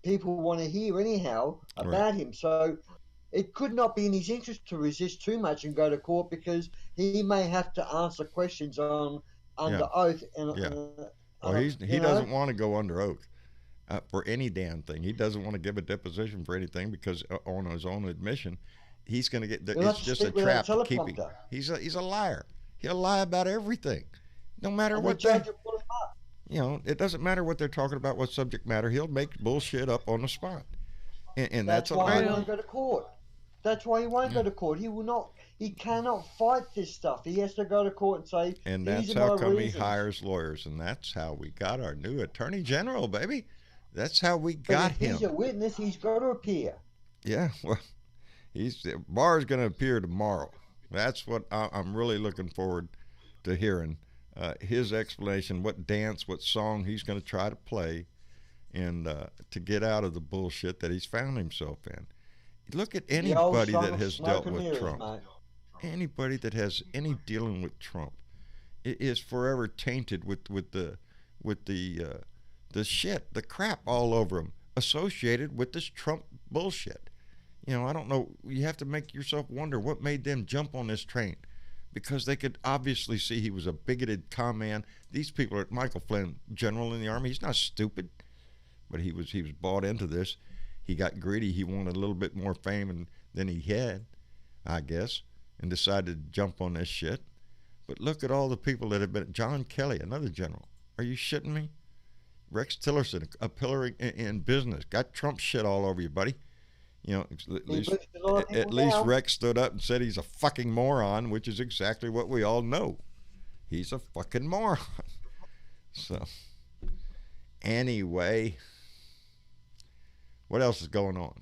people want to hear anyhow about him. So it could not be in his interest to resist too much and go to court, because he may have to answer questions under oath. He doesn't want to go under oath for any damn thing. He doesn't want to give a deposition for anything, because on his own admission, he's going to get. It's just a trap to keep him. He's a liar. He'll lie about everything, no matter what. It doesn't matter what they're talking about, what subject matter. He'll make bullshit up on the spot, and that's why he won't go to court. That's why he won't go to court. He will not. He cannot fight this stuff. He has to go to court and say. And that's how come he hires lawyers, and that's how we got our new Attorney General, baby. That's how we got him. He's a witness. He's got to appear. Yeah, well, Barr's going to appear tomorrow. That's what I'm really looking forward to hearing. His explanation, what dance, what song he's going to try to play, and to get out of the bullshit that he's found himself in. Look at anybody that has dealt with Trump. Anybody that has any dealing with Trump is forever tainted with the shit, the crap all over him associated with this Trump bullshit. I don't know. You have to make yourself wonder what made them jump on this train, because they could obviously see he was a bigoted con man. These people are Michael Flynn, general in the Army. He's not stupid, but he was bought into this. He got greedy. He wanted a little bit more fame than he had, I guess, and decided to jump on this shit. But look at all the people that have been. John Kelly, another general. Are you shitting me? Rex Tillerson, a pillar in business. Got Trump shit all over you, buddy. At least Rex stood up and said he's a fucking moron, which is exactly what we all know. He's a fucking moron. So, anyway, what else is going on?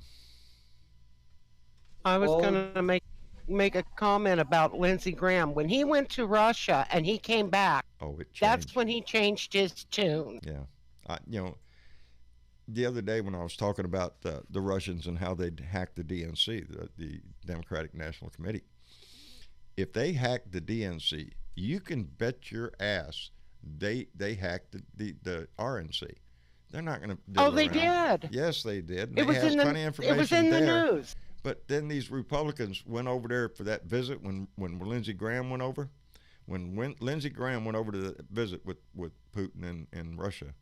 I was going to make make a comment about Lindsey Graham. When he went to Russia and he came back, Oh, it changed. that's when he changed his tune. Yeah. The other day when I was talking about the Russians and how they'd hacked the DNC, the Democratic National Committee, if they hacked the DNC, you can bet your ass they hacked the RNC. They're not going to. Oh, they did. Yes, they did. It was in the news. But then these Republicans went over there for that visit when Lindsey Graham went over. When Lindsey Graham went over to the visit with Putin in Russia,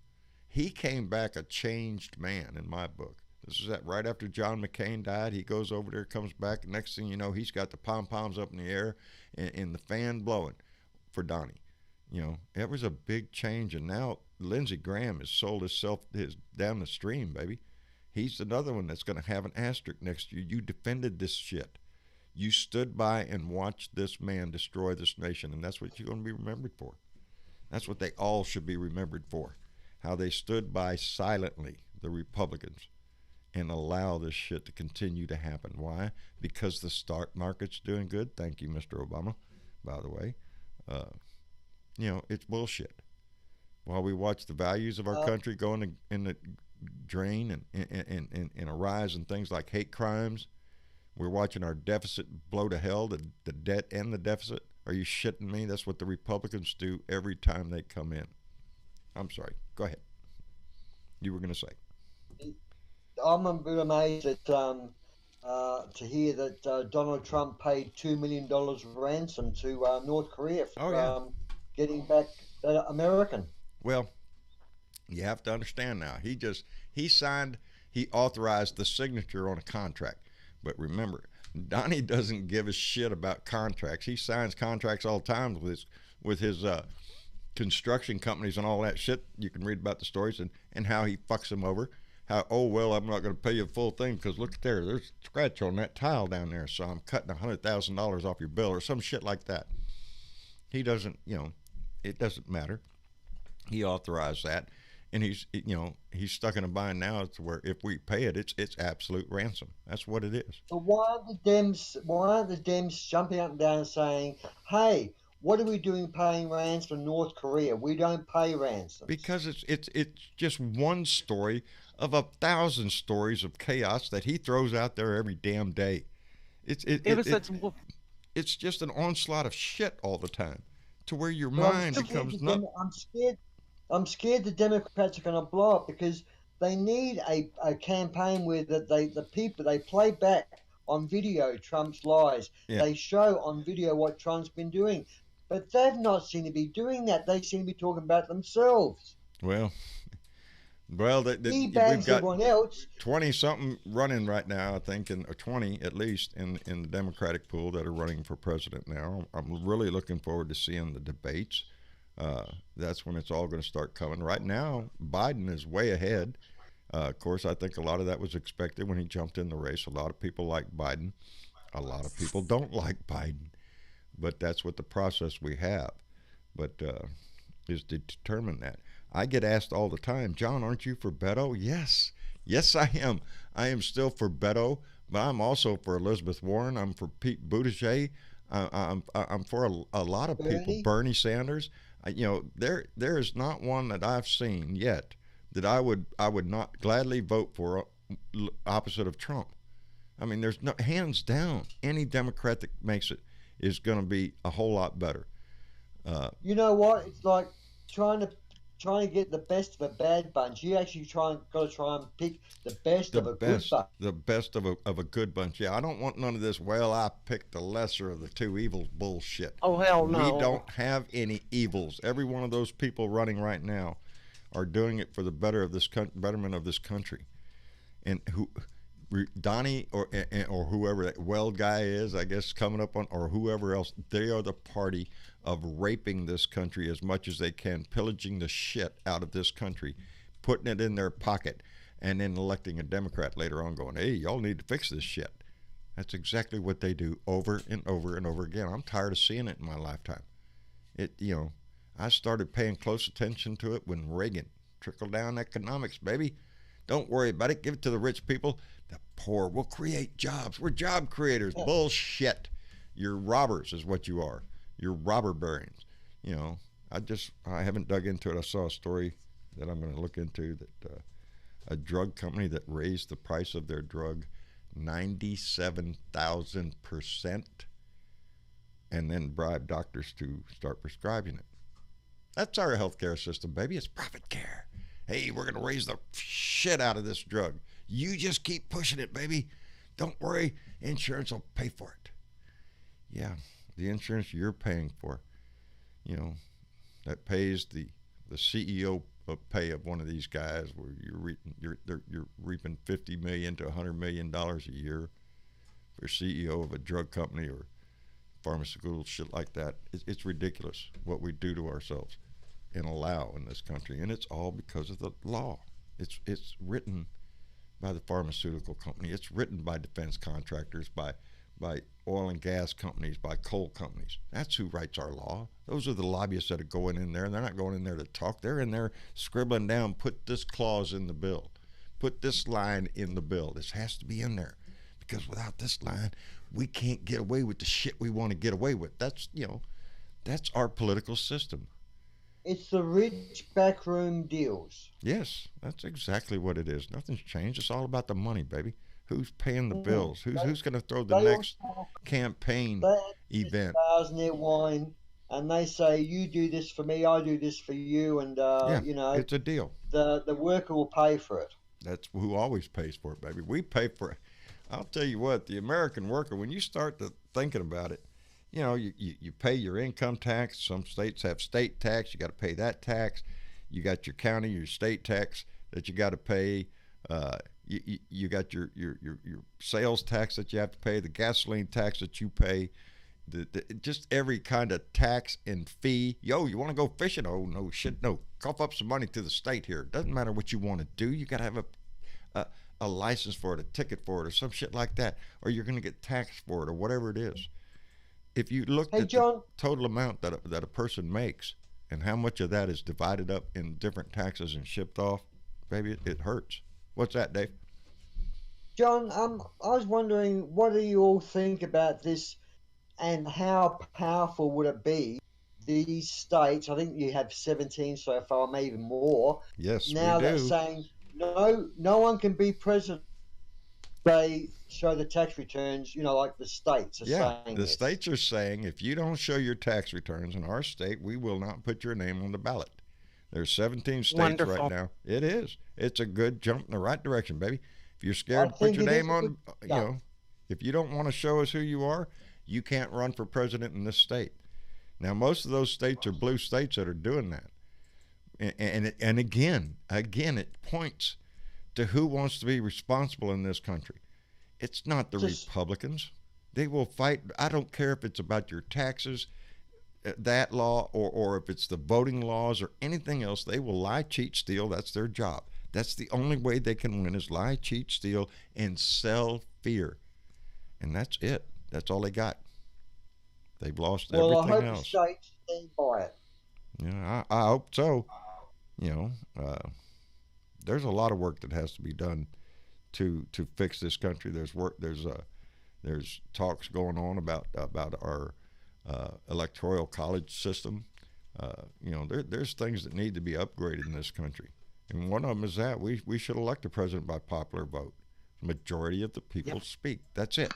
he came back a changed man in my book. This is right after John McCain died. He goes over there, comes back. Next thing you know, he's got the pom-poms up in the air and the fan blowing for Donnie. It was a big change. And now Lindsey Graham has sold himself down the stream, baby. He's another one that's going to have an asterisk next to you. You defended this shit. You stood by and watched this man destroy this nation, and that's what you're going to be remembered for. That's what they all should be remembered for, how they stood by silently, the Republicans, and allow this shit to continue to happen. Why? Because the stock market's doing good. Thank you, Mr. Obama, by the way. It's bullshit. While we watch the values of our country going in the drain and a rise in things like hate crimes, we're watching our deficit blow to hell, the debt and the deficit. Are you shitting me? That's what the Republicans do every time they come in. I'm sorry. Go ahead. You were going to say. I'm a bit amazed at, to hear that Donald Trump paid $2 million ransom to North Korea for getting back that American. Well, you have to understand now. He authorized the signature on a contract. But remember, Donnie doesn't give a shit about contracts. He signs contracts all the time with his construction companies and all that shit. You can read about the stories and how he fucks them over. How, I'm not going to pay you the full thing because look there's a scratch on that tile down there, so I'm cutting $100,000 off your bill or some shit like that. He doesn't, it doesn't matter. He authorized that. And he's stuck in a bind now to where if we pay it, it's absolute ransom. That's what it is. So why aren't the Dems jumping up and down and saying, "Hey, what are we doing paying ransom to North Korea? We don't pay ransom." Because it's just one story of 1,000 stories of chaos that he throws out there every damn day. It's just an onslaught of shit all the time, to where your mind becomes nuts. I'm scared the Democrats are going to blow up because they need a campaign where the people they play back on video Trump's lies. Yeah. They show on video what Trump's been doing, but they've not seemed to be doing that. They seem to be talking about themselves. Well, we've got everyone else. 20-something running right now, I think, or 20 at least in the Democratic pool that are running for president now. I'm really looking forward to seeing the debates. That's when it's all going to start coming. Right now, Biden is way ahead. Of course, I think a lot of that was expected when he jumped in the race. A lot of people like Biden. A lot of people don't like Biden. But that's what the process we have. But is to determine that. I get asked all the time, "John, aren't you for Beto?" Yes. Yes, I am. I am still for Beto, but I'm also for Elizabeth Warren. I'm for Pete Buttigieg. I'm for a lot of people. Bernie Sanders. There is not one that I've seen yet that I would not gladly vote for opposite of Trump. I mean, there's no, hands down, any Democrat that makes it is going to be a whole lot better. You know what? It's like trying to get the best of a bad bunch. You actually got to try and pick the best of a good bunch. The best of a good bunch. Yeah, I don't want none of this, well, I picked the lesser of the two evils bullshit. Oh, hell no. We don't have any evils. Every one of those people running right now are doing it for the betterment of this country. And Donnie or whoever that Weld guy is, I guess, coming up on, or whoever else, they are the party of raping this country as much as they can, pillaging the shit out of this country, putting it in their pocket, and then electing a Democrat later on going, "Hey, y'all need to fix this shit." That's exactly what they do over and over and over again. I'm tired of seeing it in my lifetime. I started paying close attention to it when Reagan, trickle-down economics, baby. Don't worry about it. Give it to the rich people. The poor will create jobs. We're job creators. Bullshit. You're robbers is what you are. You're robber barons. You know, I haven't dug into it. I saw a story that I'm going to look into that a drug company that raised the price of their drug 97,000% and then bribed doctors to start prescribing it. That's our healthcare system, baby. It's profit care. Hey, we're going to raise the shit out of this drug. You just keep pushing it, baby. Don't worry. Insurance will pay for it. Yeah, the insurance you're paying for, you know, that pays the CEO pay of one of these guys where you're reaping $50 million to $100 million a year for CEO of a drug company or pharmaceutical shit like that. It's ridiculous what we do to ourselves and allow in this country, and it's all because of the law. It's written by the pharmaceutical company. It's written by defense contractors, by oil and gas companies, by coal companies. That's who writes our law. Those are the lobbyists that are going in there, and they're not going in there to talk. They're in there scribbling down, put this clause in the bill, put this line in the bill. This has to be in there, because without this line, we can't get away with the shit we want to get away with. That's our political system. It's the rich backroom deals. Yes, that's exactly what it is. Nothing's changed. It's all about the money, baby. Who's paying the bills? Who's going to throw the next campaign event? Bars and their wine, and they say, "You do this for me, I do this for you," and you know, it's a deal. The worker will pay for it. That's who always pays for it, baby. We pay for it. I'll tell you what, the American worker, when you start to thinking about it, you know, you pay your income tax. Some states have state tax. You got to pay that tax. You got your county, your state tax that you got to pay. You got your sales tax that you have to pay, the gasoline tax that you pay, just every kind of tax and fee. Yo, you want to go fishing? Oh, no shit, no. Cough up some money to the state here. It doesn't matter what you want to do. You got to have a license for it, a ticket for it, or some shit like that, or you're going to get taxed for it, or whatever it is. If you look at the total amount that a person makes and how much of that is divided up in different taxes and shipped off, baby, it hurts. What's that, Dave? John, I was wondering, what do you all think about this, and how powerful would it be? These states, I think you have 17 so far, maybe even more. Yes, now we do. They're saying no one can be president. They show the tax returns, you know, like the states are saying. The states are saying, if you don't show your tax returns in our state, we will not put your name on the ballot. There's 17 states right now. It is. It's a good jump in the right direction, baby. If you're scared to put your name on, you know, if you don't want to show us who you are, you can't run for president in this state. Now, most of those states are blue states that are doing that. And again, it points to who wants to be responsible in this country. It's not the Republicans. They will fight. I don't care if it's about your taxes, that law, or if it's the voting laws or anything else. They will lie, cheat, steal. That's their job. That's the only way they can win, is lie, cheat, steal, and sell fear. And that's it. That's all they got. They've lost everything else. Well, I hope the states stand by it. Yeah, I hope so. You know, there's a lot of work that has to be done to fix this country. There's talks going on about our electoral college system. You know, there's things that need to be upgraded in this country, and one of them is that we should elect a president by popular vote. The majority of the people speak. That's it.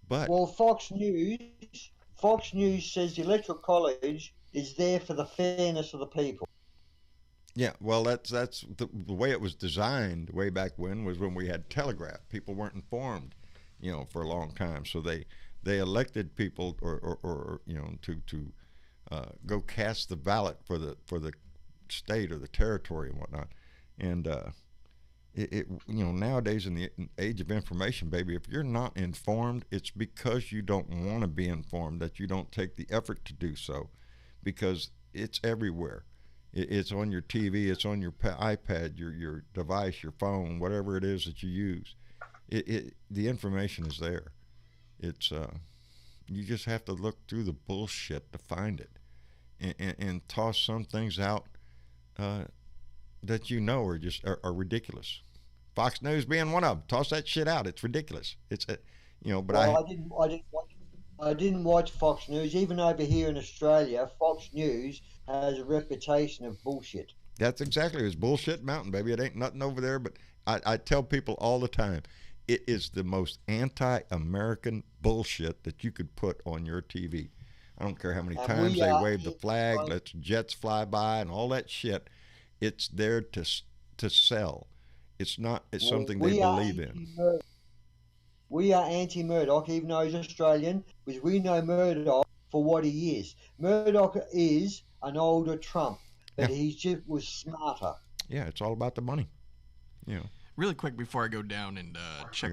But Fox News says the electoral college is there for the fairness of the people. Yeah, well, that's the way it was designed way back when we had telegraph. People weren't informed, you know, for a long time. So they elected people or you know, to go cast the ballot for the state or the territory and whatnot. And it you know, nowadays in the age of information, baby, if you're not informed, it's because you don't want to be informed that you don't take the effort to do so, because it's everywhere. It's on your TV, it's on your iPad, your device, your phone, whatever it is that you use. The information is there. It's you just have to look through the bullshit to find it, and toss some things out that you know are just are ridiculous. Fox News being one of them. Toss that shit out. It's ridiculous. It's you know. But I didn't I didn't watch Fox News. Even over here in Australia, Fox News has a reputation of bullshit. That's exactly, it's bullshit mountain, baby. It ain't nothing over there. But I tell people all the time, it is the most anti-American bullshit that you could put on your TV. I don't care how many times they wave the flag, let jets fly by, and all that shit. It's there to sell. It's not. It's something they believe in. We are anti-Murdoch, even though he's Australian, because we know Murdoch for what he is. Murdoch is an older Trump, but he just was smarter. Yeah, it's all about the money. You know. Really quick before I go down and check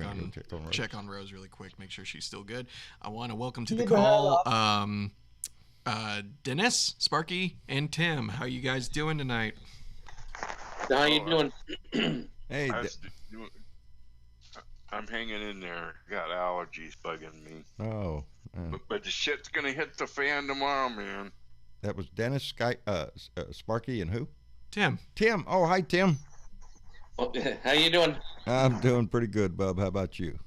on Rose really quick, make sure she's still good. I want to welcome to the call Dennis, Sparky, and Tim. How you guys doing tonight? How you doing? Hey, I'm hanging in there. Got allergies bugging me. Oh. But the shit's gonna hit the fan tomorrow, man. That was Dennis, Sparky, and who? Tim. Tim. Oh, hi, Tim. How you doing? I'm doing pretty good, bub. How about you?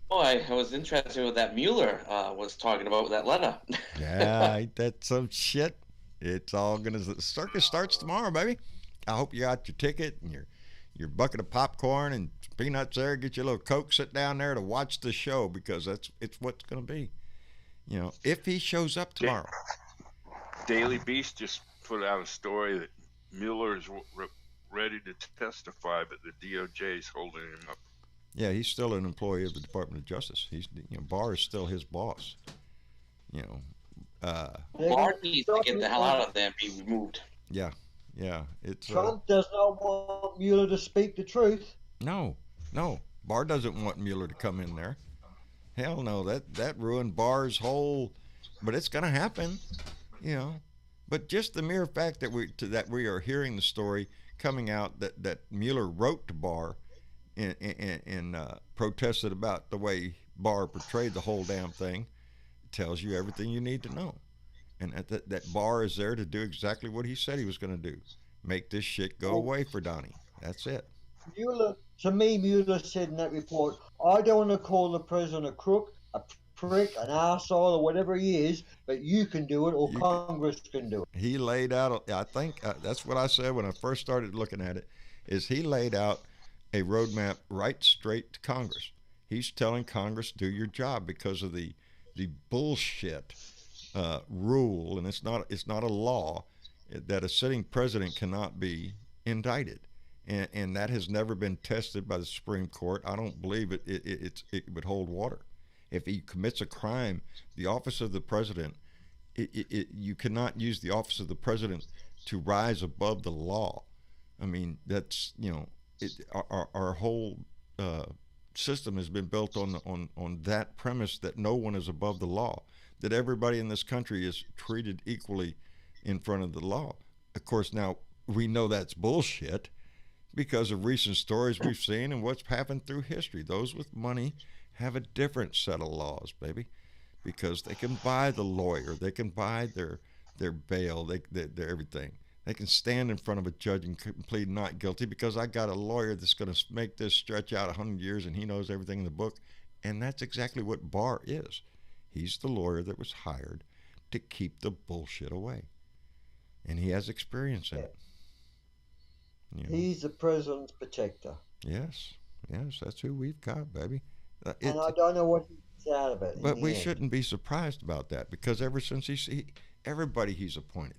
Oh, I was interested in what that Mueller was talking about with that letter. Yeah, ain't that some shit? It's all gonna. The circus starts tomorrow, baby. I hope you got your ticket and your bucket of popcorn and peanuts there. Get your little Coke. Sit down there to watch the show because it's what's gonna be. You know, if he shows up tomorrow. Daily Beast just put out a story that Mueller is ready to testify, but the DOJ is holding him up. Yeah, he's still an employee of the Department of Justice. He's, Barr is still his boss. Barr needs to get the hell out of there and be removed. Yeah. It's Trump does not want Mueller to speak the truth. No. Barr doesn't want Mueller to come in there. Hell no. That ruined Barr's whole. But it's going to happen. But just the mere fact that we are hearing the story coming out that Mueller wrote to Barr and protested about the way Barr portrayed the whole damn thing tells you everything you need to know. And that Barr is there to do exactly what he said he was going to do. Make this shit go away for Donnie. That's it. Mueller said in that report, I don't want to call the president a crook, a prick, an arsehole, or whatever he is, but you can do it, or Congress can do it. He laid out, I think, that's what I said when I first started looking at it, is he laid out a roadmap right straight to Congress. He's telling Congress, do your job because of the bullshit rule, and it's not a law, that a sitting president cannot be indicted. And that has never been tested by the Supreme Court. I don't believe it would hold water. If he commits a crime, the office of the president, you cannot use the office of the president to rise above the law. I mean, that's, our whole system has been built on that premise that no one is above the law, that everybody in this country is treated equally in front of the law. Of course, now we know that's bullshit because of recent stories we've seen and what's happened through history. Those with money have a different set of laws, baby, because they can buy the lawyer, they can buy their bail, their everything. They can stand in front of a judge and plead not guilty because I got a lawyer that's going to make this stretch out 100 years and he knows everything in the book. And that's exactly what Barr is. He's the lawyer that was hired to keep the bullshit away. And he has experience in it. He's the president's protector. Yes, that's who we've got, baby. And I don't know what he's out of it. But we shouldn't be surprised about that because ever since everybody he's appointed.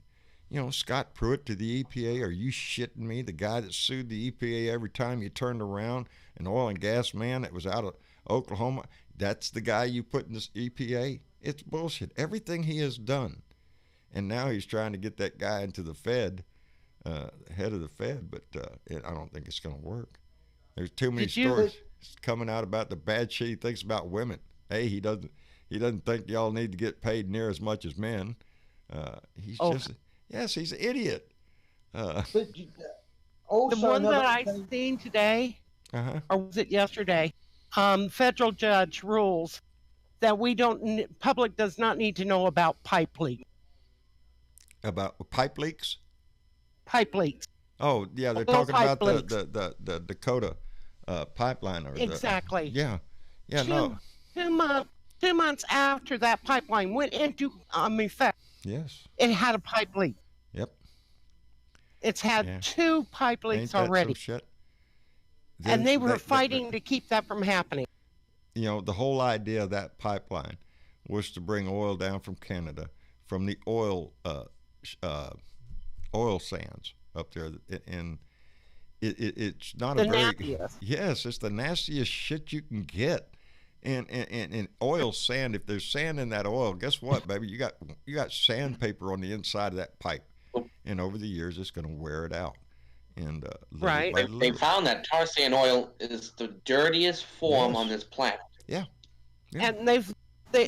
Scott Pruitt to the EPA, are you shitting me? The guy that sued the EPA every time you turned around, an oil and gas man that was out of Oklahoma, that's the guy you put in this EPA? It's bullshit. Everything he has done. And now he's trying to get that guy into the Fed, head of the Fed, but I don't think it's going to work. There's too many stories coming out about the bad shit he thinks about women. Hey, he doesn't think y'all need to get paid near as much as men. He's an idiot. But also the one that I seen today, or was it yesterday? Federal judge rules that public does not need to know about pipe leaks. About pipe leaks? Pipe leaks. Oh, yeah, they're talking about the Dakota pipeline. Exactly. Yeah, Two 2 months after that pipeline went into effect, Yes. it had a pipe leak. Yep. It's had 2 pipe leaks Ain't that already. some shit? And they were fighting to keep that from happening. You know, the whole idea of that pipeline was to bring oil down from Canada, from the oil sands up there, and it's not the a very nastiest. Yes, it's the nastiest shit you can get. And oil sand, if there's sand in that oil, guess what, baby? You got sandpaper on the inside of that pipe, and over the years it's going to wear it out. And right, they found that tar sand oil is the dirtiest form on this planet. Yeah. And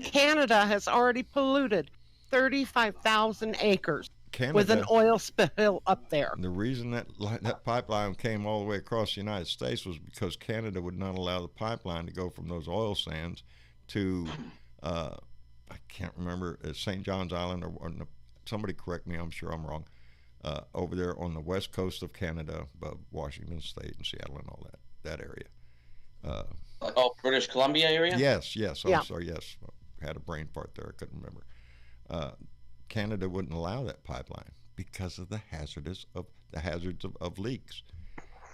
Canada has already polluted 35,000 acres with an oil spill up there. The reason that pipeline came all the way across the United States was because Canada would not allow the pipeline to go from those oil sands to, I can't remember, St. John's Island, or somebody correct me, I'm sure I'm wrong, over there on the west coast of Canada, above Washington State and Seattle and all that area. British Columbia area? Yes. I'm sorry, yes. I had a brain fart there, I couldn't remember. Canada wouldn't allow that pipeline because of the hazards of leaks,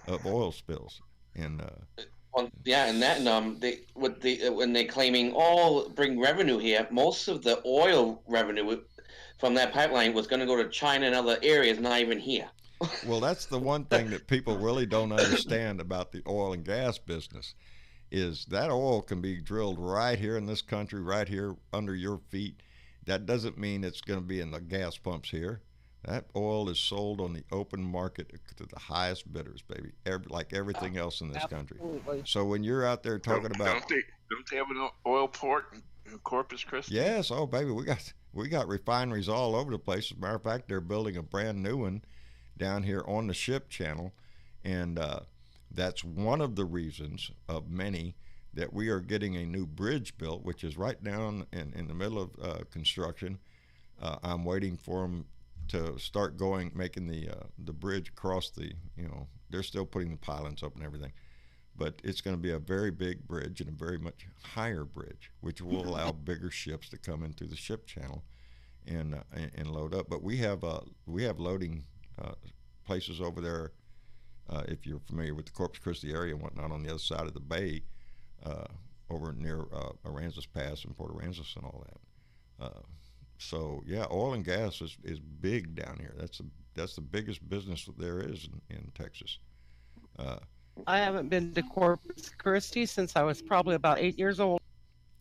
of oil spills, and and that when they claiming bring revenue here, most of the oil revenue from that pipeline was going to go to China and other areas, not even here. Well, that's the one thing that people really don't understand about the oil and gas business, is that oil can be drilled right here in this country, right here under your feet. That doesn't mean it's going to be in the gas pumps here. That oil is sold on the open market to the highest bidders, baby, like everything else in this country. So when you're out there talking about... Don't they have an oil port in Corpus Christi? Yes. Oh, baby, we got refineries all over the place. As a matter of fact, they're building a brand new one down here on the ship channel. And that's one of the reasons of many that we are getting a new bridge built, which is right down in the middle of construction. I'm waiting for them to start making the bridge across they're still putting the pylons up and everything. But it's going to be a very big bridge and a very much higher bridge, which will allow bigger ships to come in through the ship channel and load up. But we have loading places over there, if you're familiar with the Corpus Christi area and whatnot, on the other side of the bay, over near Aransas Pass and Port Aransas and all that. So yeah, oil and gas is big down here. That's the biggest business that there is in Texas. I haven't been to Corpus Christi since I was probably about 8 years old.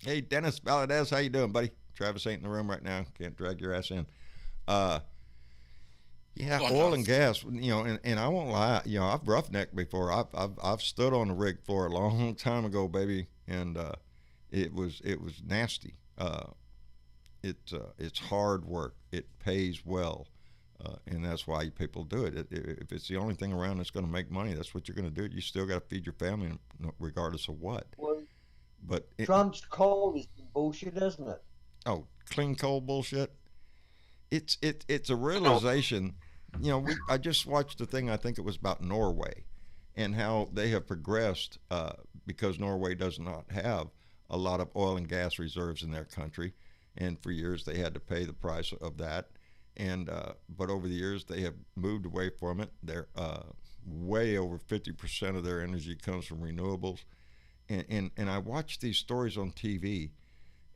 Hey, Dennis Valadez, how you doing, buddy? Travis ain't in the room right now. Can't drag your ass in. Yeah, oil and gas, and I won't lie, I've roughnecked before. I've stood on the rig floor a long time ago, baby, and it was nasty. It's hard work. It pays well, and that's why people do it. If it's the only thing around that's going to make money, that's what you're going to do. You still got to feed your family, regardless of what. Well, but Trump's coal is bullshit, isn't it? Oh, clean coal bullshit. It's a realization. I just watched the thing, I think it was about Norway and how they have progressed because Norway does not have a lot of oil and gas reserves in their country. And for years they had to pay the price of that. And but over the years they have moved away from it. They're way over 50% of their energy comes from renewables. And I watch these stories on TV,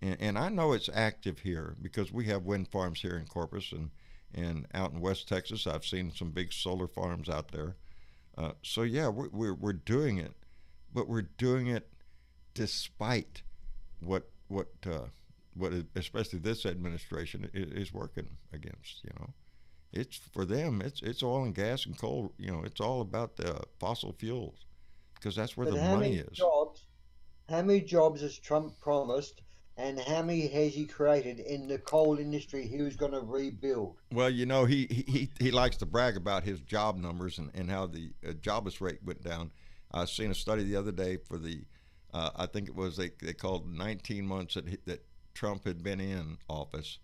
and I know it's active here because we have wind farms here in Corpus and out in West Texas. I've seen some big solar farms out there. So yeah, we're doing it, but we're doing it despite what especially this administration is working against. It's for them. It's oil and gas and coal. It's all about the fossil fuels because that's where the money is. How many jobs has Trump promised? And how many has he created in the coal industry he was going to rebuild? Well, he likes to brag about his job numbers and how the jobless rate went down. I seen a study the other day for I think it was they called 19 months that Trump had been in office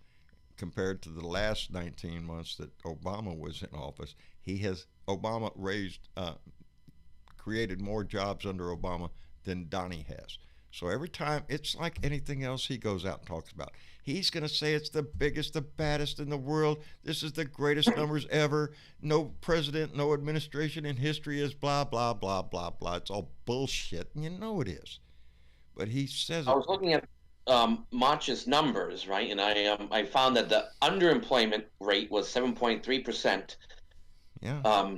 compared to the last 19 months that Obama was in office. Obama created more jobs under Obama than Donnie has. So every time, it's like anything else he goes out and talks about. He's going to say it's the biggest, the baddest in the world. This is the greatest numbers ever. No president, no administration in history is blah, blah, blah, blah, blah. It's all bullshit, and you know it is. But he says I was looking at March's numbers, right, and I found that the underemployment rate was 7.3%. Yeah.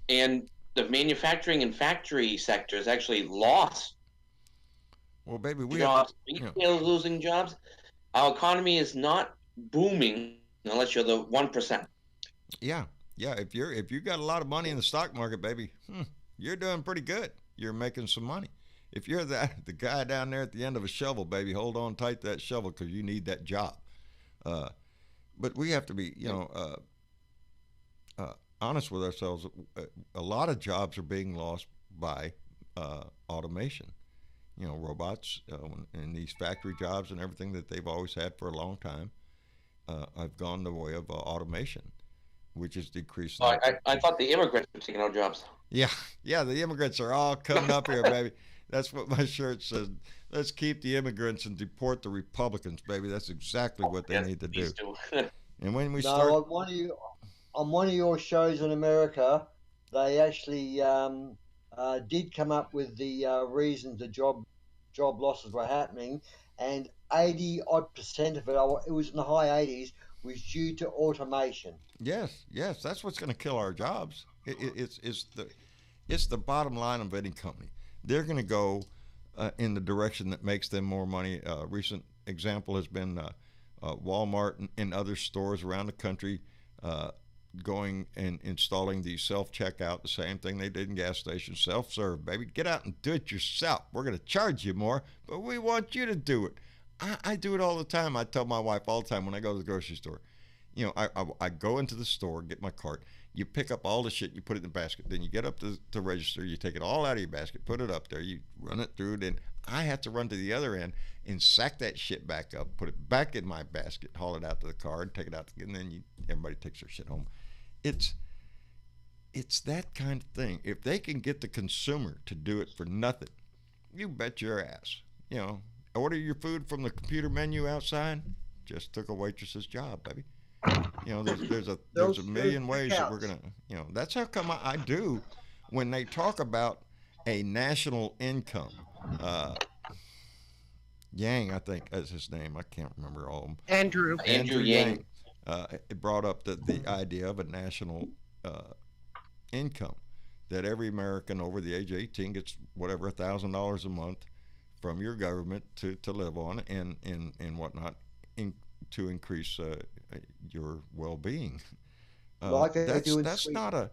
And the manufacturing and factory sectors actually lost. Well, baby, we jobs. Retail losing jobs. Our economy is not booming unless you're the 1%. Yeah. If you got a lot of money in the stock market, baby, you're doing pretty good. You're making some money. If you're the guy down there at the end of a shovel, baby, hold on tight to that shovel because you need that job. But we have to be, honest with ourselves. A lot of jobs are being lost by automation. Robots and these factory jobs and everything that they've always had for a long time have gone the way of automation, which is decreasing. I thought the immigrants were taking our jobs. Yeah, the immigrants are all coming up here, baby. That's what my shirt says. Let's keep the immigrants and deport the Republicans, baby. That's exactly what they need to do. And when we start on one of your shows in America, they actually did come up with the reasons the job losses were happening, and 80% of it was in the high 80s, was due to automation. Yes, that's what's going to kill our jobs. It's the bottom line of any company. They're going to go in the direction that makes them more money. Recent example has been Walmart and other stores around the country going and installing the self-checkout, the same thing they did in gas stations, self-serve, baby. Get out and do it yourself. We're going to charge you more, but we want you to do it. I do it all the time. I tell my wife all the time when I go to the grocery store, I go into the store, get my cart, you pick up all the shit, you put it in the basket, then you get up to the register, you take it all out of your basket, put it up there, you run it through, then I have to run to the other end and sack that shit back up, put it back in my basket, haul it out to the car, and take it out, and then everybody takes their shit home. It's that kind of thing. If they can get the consumer to do it for nothing, you bet your ass. Order your food from the computer menu outside. Just took a waitress's job, baby. There's a million ways that we're gonna. That's how come I do when they talk about a national income. Yang, I think is his name. I can't remember all of them. Andrew Yang. It brought up the idea of a national income, that every American over the age of 18 gets whatever $1,000 a month from your government to live on and whatnot, to increase your well-being. That's not a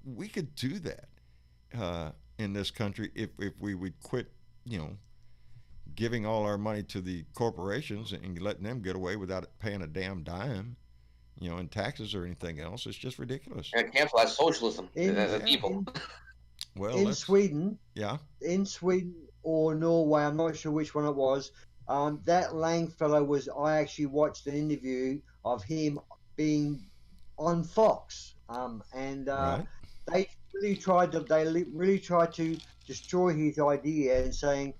we could do that in this country if we would quit giving all our money to the corporations and letting them get away without paying a damn dime, in taxes or anything else. It's just ridiculous. And cancel that socialism. The people. In Sweden. Yeah. In Sweden or Norway, I'm not sure which one it was. That Lang fellow I actually watched an interview of him being on Fox, and right. They really tried to destroy his idea and saying,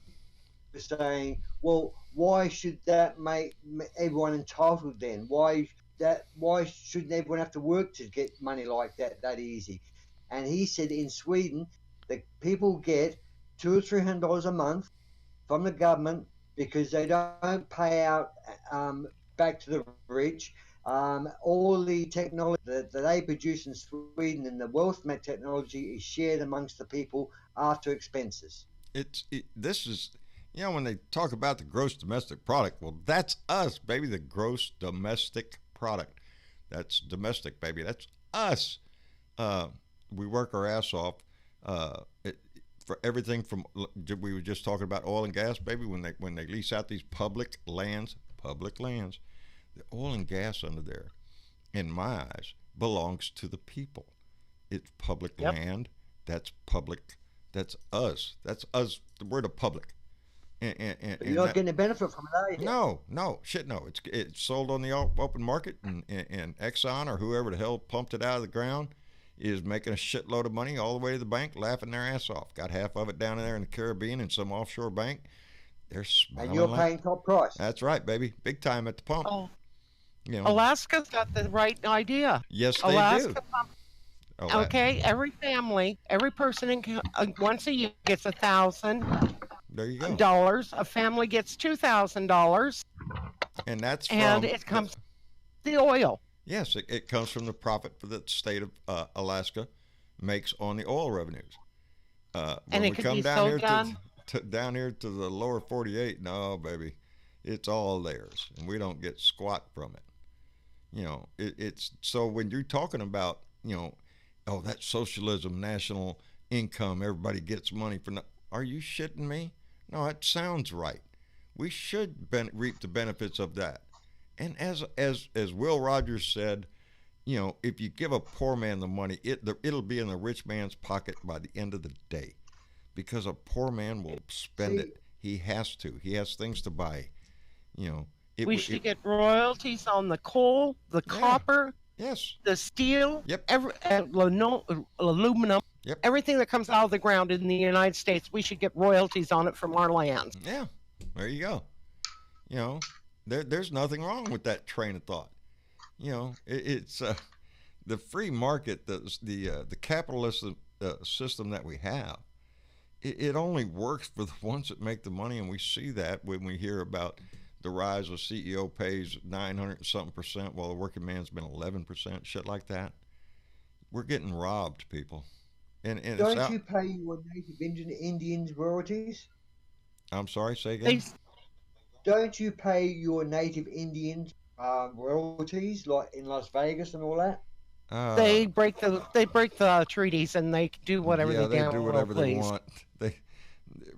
well, why should that make everyone entitled then? Why shouldn't everyone have to work to get money like that easy? And he said in Sweden, the people get $200 or $300 a month from the government because they don't pay out back to the rich. All the technology that they produce in Sweden and the wealth from that technology is shared amongst the people after expenses. This is, when they talk about the gross domestic product, well, that's us, baby, the gross domestic product. That's domestic, baby. That's us. We work our ass off for everything from, we were just talking about oil and gas, baby, when they lease out these public lands, the oil and gas under there, in my eyes, belongs to the people. It's public land. That's public. That's us. We're the public. And you're not getting a benefit from it, are you? No. It's sold on the open market, and Exxon or whoever the hell pumped it out of the ground is making a shitload of money all the way to the bank, laughing their ass off. Got half of it down there in the Caribbean in some offshore bank. They're smiling. And you're paying top price. That's right, baby. Big time at the pump. Oh, You know. Alaska's got the right idea. Yes, they Alaska do. pump. Oh, Okay, every family, every person once a year gets $1,000. there you go. A family gets $2,000, And that's from, and it comes the oil. Yes, it comes from the profit that the state of Alaska makes on the oil revenues. When And it we could come be down so here done. down here to the lower 48, no, baby, it's all theirs, and we don't get squat from it. You know, it's so when you're talking about, you know, oh, that's socialism, national income, everybody gets money for. Are you shitting me? No, it sounds right. We should reap the benefits of that. And as Will Rogers said, you know, if you give a poor man the money, it'll be in the rich man's pocket by the end of the day, because a poor man will spend it. He has to. He has things to buy. You know, We should get royalties on the coal, the copper, yes, the steel, Yep. aluminum, Yep. everything that comes out of the ground in the United States. We should get royalties on it from our land. Yeah, there you go. You know, there's nothing wrong with that train of thought. You know, it's the free market, the capitalist system that we have. It only works for the ones that make the money, and we see that when we hear about the rise of CEO pays 900 and something percent, while the working man's been 11%, shit like that. We're getting robbed, people. And Don't you pay your native Indians royalties? I'm sorry, say again. Don't you pay your native Indians royalties, like in Las Vegas and all that? They break the treaties, and they do whatever yeah, they they do whatever they please. want.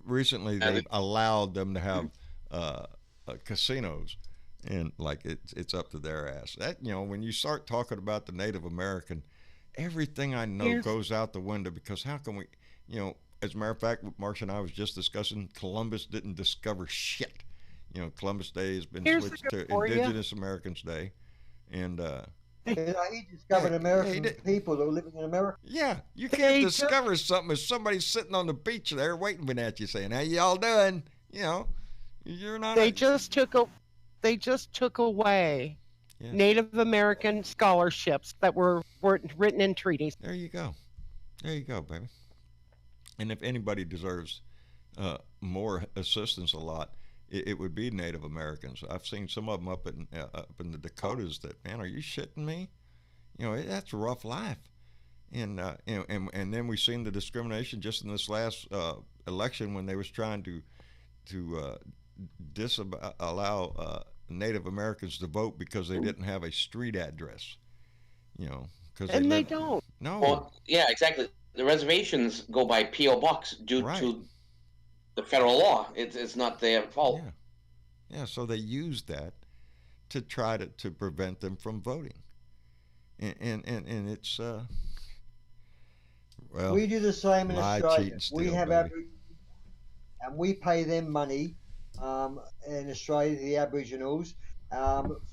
Recently they allowed them to have casinos, and like it's up to their ass. That, you know, when you start talking about the Native American, everything I know goes out the window, because how can we, you know, as a matter of fact, Marcia and I was just discussing, Columbus didn't discover shit. You know, Columbus Day has been switched to Indigenous Americans Day, and he discovered American people that were living in America. Yeah, you can't discover something if somebody's sitting on the beach there waiting at you saying, "How y'all doing?" You know, you're not. They just took away Native American scholarships that were written in treaties. There you go, baby. And if anybody deserves more assistance, it would be Native Americans. I've seen some of them up in the Dakotas that, man, are you shitting me? You know, that's a rough life. And and then we've seen the discrimination just in this last election, when they was trying to disallow Native Americans to vote because they didn't have a street address. You know, they don't. No. Well, yeah, exactly. The reservations go by P.O. Box due to the federal law. It's not their fault. Yeah. So they used that to try to prevent them from voting, and it's well. We do the same in Australia. We have baby. and we pay them money in Australia, the Aboriginals,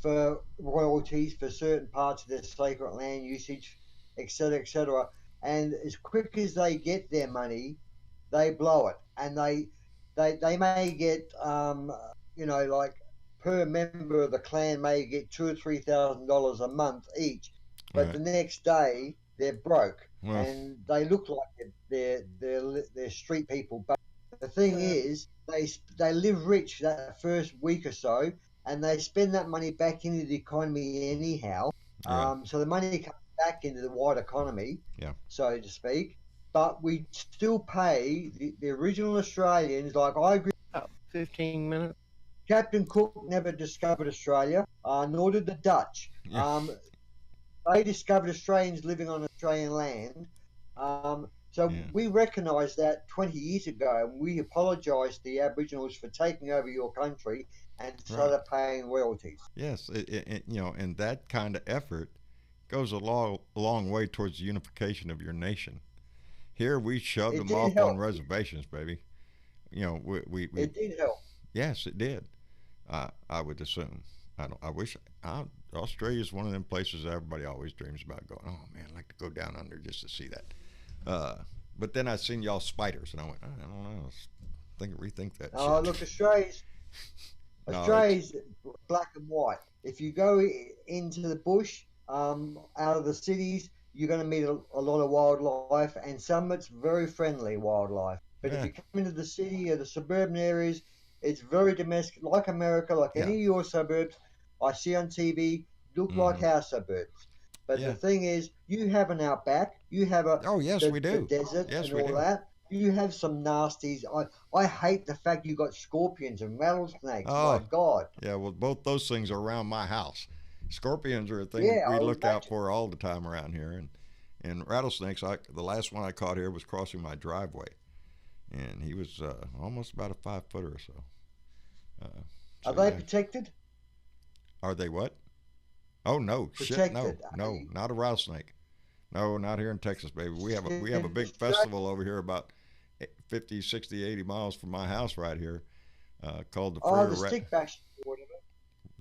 for royalties for certain parts of their sacred land usage, etc., etc. And as quick as they get their money, they blow it, and they may get you know, like per member of the clan may get $2,000 or $3,000 a month each, but the next day they're broke, and they look like they're street people. But the thing is, they live rich that first week or so, and they spend that money back into the economy anyhow. So the money comes back into the wide economy, so to speak. But we still pay the original Australians. Like, I agree. 15 minutes. Captain Cook never discovered Australia, nor did the Dutch. They discovered Australians living on Australian land. We recognised that 20 years ago, and we apologised to the Aboriginals for taking over your country and started paying royalties. Yes, you know, and that kind of effort goes a long way towards the unification of your nation. Here we shoved them off on reservations, baby. You know, we it did help. Yes, it did. I would assume. I wish Australia is one of them places that everybody always dreams about going. Oh man, I'd like to go down under just to see that. But then I seen y'all spiders, and I went, I don't know. Rethink that. Oh, shit. look, Australia's black and white. If you go into the bush, out of the cities, you're going to meet a lot of wildlife, and some of it's very friendly wildlife. But if you come into the city or the suburban areas, it's very domestic, like America, like any of your suburbs I see on TV, look like our suburbs. But the thing is, you have an outback, you have we do. The desert yes, and we all do. that. You have some nasties. I hate the fact you got scorpions and rattlesnakes. My God. Yeah, well, both those things are around my house. Scorpions are a thing we look out for all the time around here, and rattlesnakes. The last one I caught here was crossing my driveway, and he was almost about a 5-footer or so. Are they protected? Are they what? Oh no, protected. shit, no, not a rattlesnake. No, not here in Texas, baby. We have a big festival over here about 50, 60, 80 miles from my house right here, called the stickback or whatever.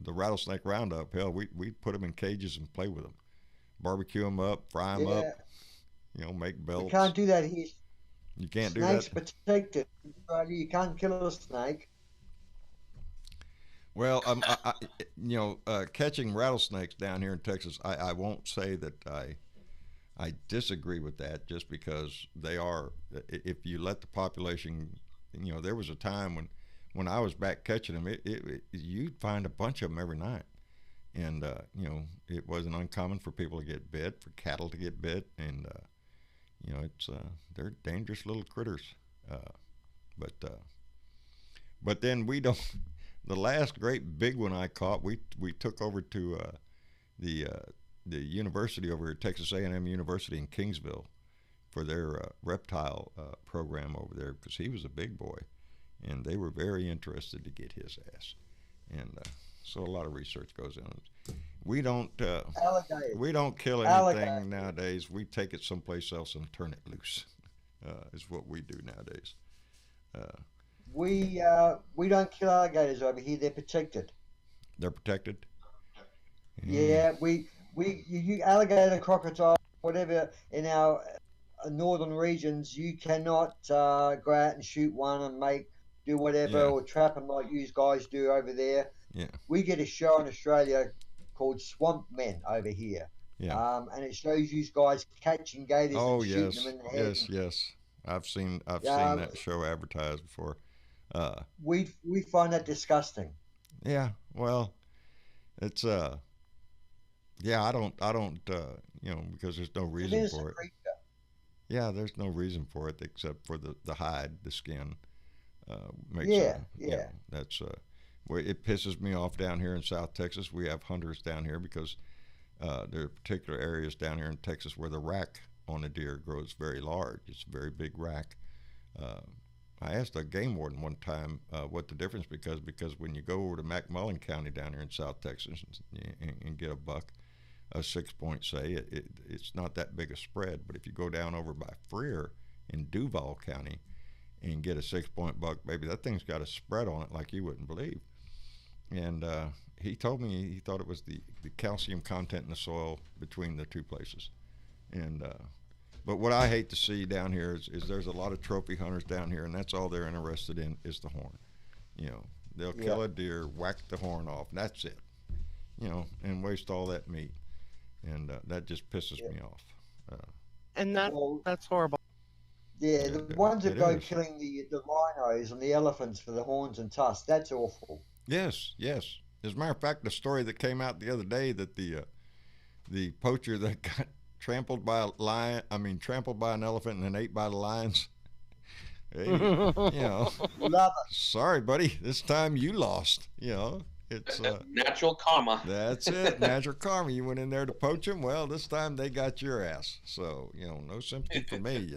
The rattlesnake roundup. Hell, we put them in cages and play with them, barbecue them up, fry them up, make belts. You can't do that here. You can't do that. Snakes protected. You can't kill a snake. Well, catching rattlesnakes down here in Texas, I won't say that I disagree with that, just because they are. If you let the population, there was a time when I was back catching them, you'd find a bunch of them every night, and it wasn't uncommon for people to get bit, for cattle to get bit, and they're dangerous little critters, but then we don't. The last great big one I caught, we took over to the university over here, Texas A&M University in Kingsville, for their reptile program over there, because he was a big boy, and they were very interested to get his ass, and so a lot of research goes on. We don't kill anything nowadays. We take it someplace else and turn it loose. Is what we do nowadays. We don't kill alligators over here. They're protected. They're protected. Yeah, you alligator, crocodile, whatever in our northern regions, you cannot go out and shoot one and do whatever or trap them like you guys do over there. Yeah. We get a show in Australia called Swamp Men over here. Yeah. And it shows you guys catching gators and shooting them in the head. Yes. I've seen that show advertised before. We find that disgusting. Yeah, well, it's I don't because there's no reason for it. Yeah, there's no reason for it except for the hide, the skin. That's it pisses me off down here in South Texas. We have hunters down here because there are particular areas down here in Texas where the rack on a deer grows very large. It's a very big rack. I asked a game warden one time what the difference, because when you go over to McMullen County down here in South Texas and get a buck, a 6-point, say, it's not that big a spread. But if you go down over by Freer in Duval County and get a 6-point buck, baby, that thing's got a spread on it like you wouldn't believe. And he told me he thought it was the calcium content in the soil between the two places. And but what I hate to see down here is there's a lot of trophy hunters down here, and that's all they're interested in is the horn. They'll kill a deer, whack the horn off, and that's it. And waste all that meat, and that just pisses me off. And that's horrible. Yeah, the ones that go killing the rhinos and the elephants for the horns and tusks, that's awful. Yes. As a matter of fact, the story that came out the other day that the poacher that got trampled by an elephant and then ate by the lions. Hey, Love it. Sorry, buddy. This time you lost. It's natural karma. That's it. Natural karma. You went in there to poach them. Well, this time they got your ass. So no sympathy for me.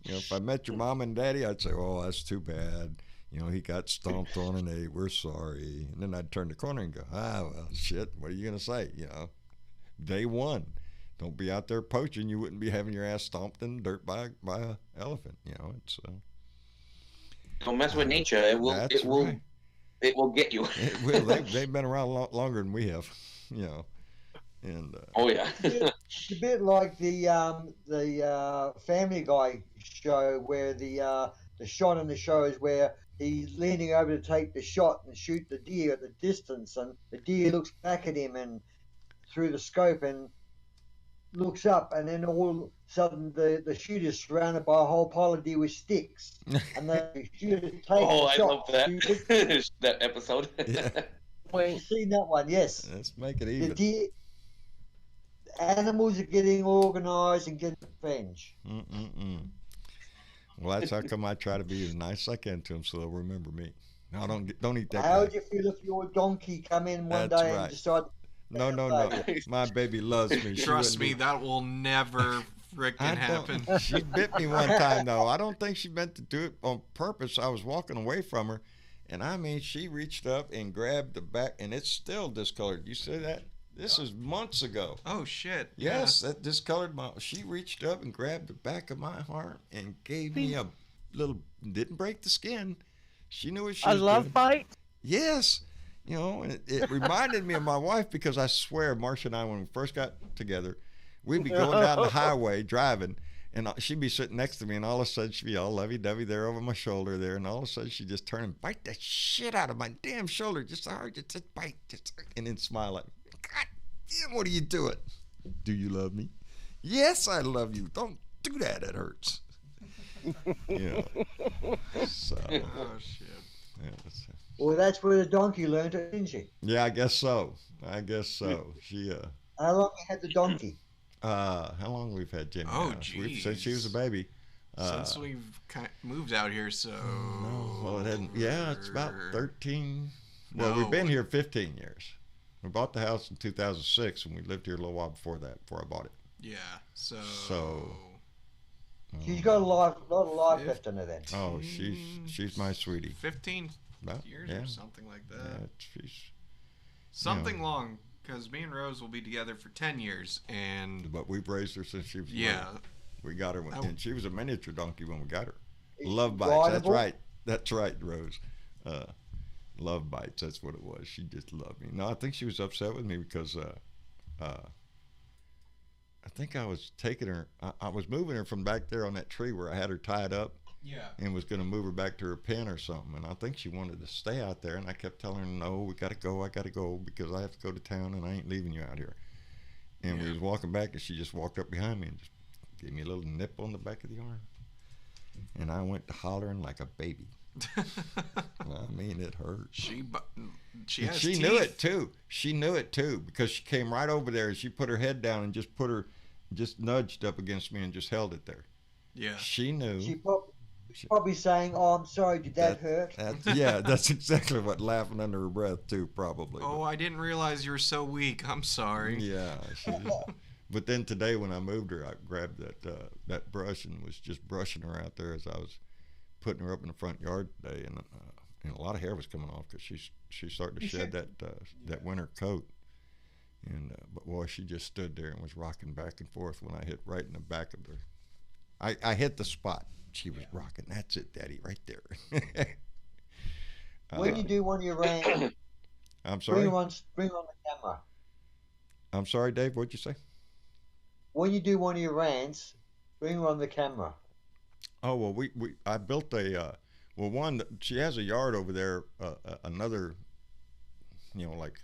If I met your mom and daddy, I'd say, "Oh, that's too bad. He got stomped on and ate. We're sorry." And then I'd turn the corner and go, well, shit. What are you gonna say? Day one. Don't be out there poaching. You wouldn't be having your ass stomped in the dirt by a elephant. It's don't mess with nature. It will it will get you. It will. They've been around longer than we have, you know. And Oh yeah. It's a bit like the Family Guy show where the shot in the show is where he's leaning over to take the shot and shoot the deer at the distance, and the deer looks back at him and through the scope and looks up, and then all of a sudden the shooter's surrounded by a whole pile of deer with sticks, and the shooter takes Oh, the I shot. love that that episode. yeah, You've seen that one, yes. let's make it The even. deer, animals are getting organised and getting revenge. Well, that's how come I try to be as nice as I can to them so they'll remember me. No, don't eat that. How guy. would you feel if your donkey come in one That's day right. and decide? No. My baby loves me. She Trust wouldn't me, do- that will never frickin' I happen. don't, she bit me one time though. I don't think she meant to do it on purpose. I was walking away from her, and I mean, she reached up and grabbed the back, and it's still discolored. You see that? This is months ago. Oh shit. Yes, that discolored my. She reached up and grabbed the back of my arm and gave me a little. Didn't break the skin. She knew what she A was love doing. bite? Yes. You know, and it reminded me of my wife because I swear, Marcia and I, when we first got together, we'd be going down the highway driving, and she'd be sitting next to me, and all of a sudden she'd be all lovey-dovey there over my shoulder there, and all of a sudden she'd just turn and bite the shit out of my damn shoulder, just hard, just bite, and then smile at me. God damn, what are you doing? Do you love me? Yes, I love you. Don't do that. It hurts. You know. So. Oh shit. Yeah, Well, that's where the donkey learned it, didn't she? yeah, I guess so. She How long you had the donkey? how long we've had Jimmy? Oh, now? Since she was a jeez. baby. Since we've moved out here, so. No, well, it hadn't. Yeah, it's about 13. Well, No. we've been here 15 years. We bought the house in 2006, and we lived here a little while before that, before I bought it. Yeah, so. She's got a lot of life left in her then. Oh, she's my sweetie. 15 About, years yeah, or something like that. yeah, she's Something long, because me and Rose will be together for 10 years, and but we've raised her since she was yeah, little. We got her when, and she was a miniature donkey when we got her. Is Love she bites. rideable? That's right, Rose. Love bites. That's what it was. She just loved me. No, I think she was upset with me because I think I was taking her. I was moving her from back there on that tree where I had her tied up, yeah, and was going to move her back to her pen or something. And I think she wanted to stay out there, and I kept telling her, "No, we got to go. I got to go because I have to go to town, and I ain't leaving you out here." And we was walking back, and she just walked up behind me and just gave me a little nip on the back of the arm, and I went to hollering like a baby. I mean, it hurt. she And has she teeth. knew it too. She knew it too because she came right over there and she put her head down and just nudged up against me and just held it there. Yeah, She knew. She's probably saying, "Oh, I'm sorry. Did that hurt?" Yeah, that's exactly what, laughing under her breath too, probably. Oh, I didn't realize you were so weak. I'm sorry. Yeah. But then today when I moved her, I grabbed that brush and was just brushing her out there as I was putting her up in the front yard today, and a lot of hair was coming off because she's starting to shed that winter coat. And but boy, she just stood there and was rocking back and forth when I hit right in the back of her. I hit the spot. She was rocking. That's it, Daddy, right there. When you do one of your rants, I'm sorry. bring on the camera. I'm sorry, Dave. What'd you say? When you do one of your rants, bring her on the camera. Oh well, I built a she has a yard over there, another, like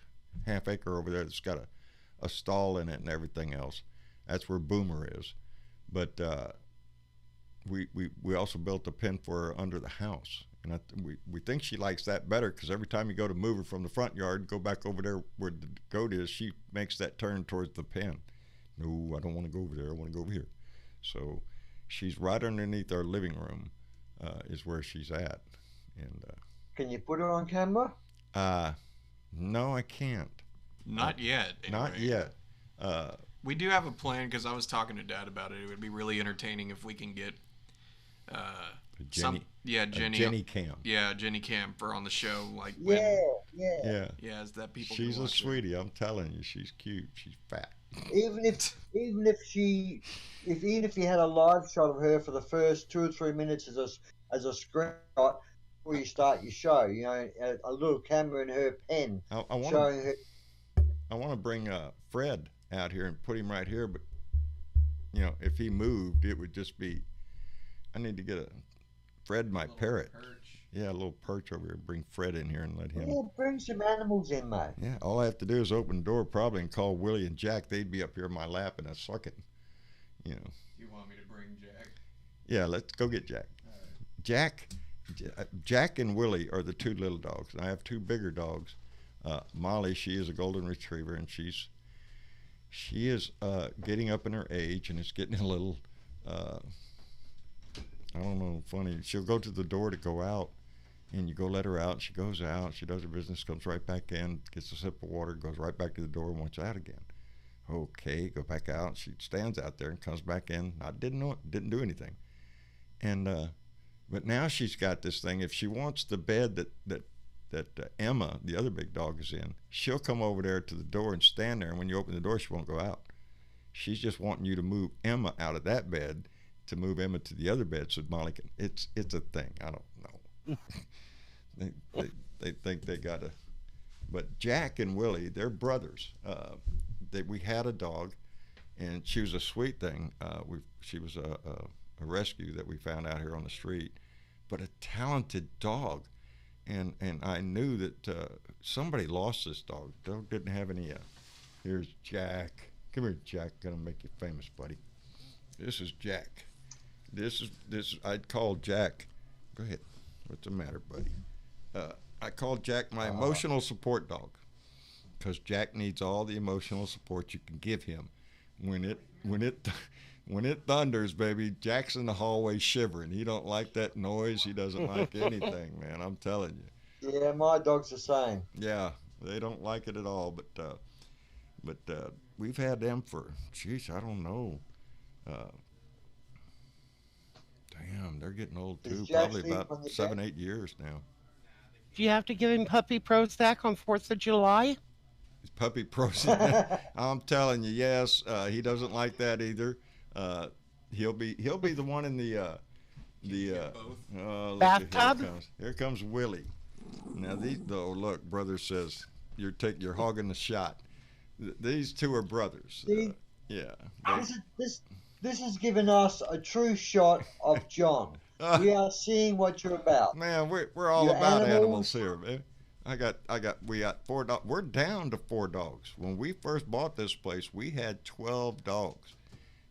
half acre over there that's got a stall in it and everything else. That's where Boomer is, but we also built a pen for her under the house, and we think she likes that better because every time you go to move her from the front yard, go back over there where the goat is, she makes that turn towards the pen. No, I don't want to go over there. I want to go over here. So she's right underneath our living room, is where she's at. And Can you put her on camera? no, I can't. Not yet. Not anyway. yet. We do have a plan because I was talking to Dad about it. It would be really entertaining if we can get Jenny. Jenny Cam. Yeah, Jenny Cam for on the show. Like Yeah. is that people? She's can a watch it. sweetie. I'm telling you, she's cute. She's fat. Even if you had a live shot of her for the first 2 or 3 minutes as a screenshot, before you start your show. You know, a little camera in her pen showing her. I want to bring Fred out here and put him right here, but you know, if he moved, it would just be. I need to get Fred, my parrot. Perch. Yeah, a little perch over here. Bring Fred in here and let him. Yeah, bring some animals in, mate. Yeah, all I have to do is open the door probably and call Willie and Jack. They'd be up here in my lap in a second. You know. You want me to bring Jack? Yeah, let's go get Jack. Right. Jack and Willie are the two little dogs. I have two bigger dogs. Molly, she is a golden retriever, and she is getting up in her age, and it's getting a little, I don't know, funny. She'll go to the door to go out, and you go let her out. She goes out. She does her business, comes right back in, gets a sip of water, goes right back to the door, and wants out again. Okay, go back out. She stands out there and comes back in. I didn't do anything, and but now she's got this thing. If she wants the bed that Emma, the other big dog, is in, she'll come over there to the door and stand there. And when you open the door, she won't go out. She's just wanting you to move Emma out of that bed to move Emma to the other bed so Molly can. It's a thing. I don't know. they think they gotta. But Jack and Willie, they're brothers. We had a dog, and she was a sweet thing. She was a rescue that we found out here on the street, but a talented dog. And I knew that somebody lost this dog. Dog didn't have any. Here's Jack. Come here, Jack. Gonna make you famous, buddy. This is Jack. This is. I'd call Jack. Go ahead. What's the matter, buddy? I call Jack my emotional support dog, because Jack needs all the emotional support you can give him. When it thunders, baby, Jack's in the hallway shivering. He don't like that noise. He doesn't like anything, man. I'm telling you. Yeah, my dog's the same. Yeah, they don't like it at all. But we've had them for, geez, I don't know. Damn, they're getting old too. Probably about 7-8 years now. Do you have to give him puppy Prozac on 4th of July? Puppy Prozac. I'm telling you, yes. He doesn't like that either. He'll be the one in the bathtub. Here comes Willie. Now look, brother says you're hogging the shot. These two are brothers. Yeah. This has given us a true shot of John. We are seeing what you're about. Man, we're all about animals here, man. We got 4 dogs. We're down to 4 dogs. When we first bought this place, we had 12 dogs,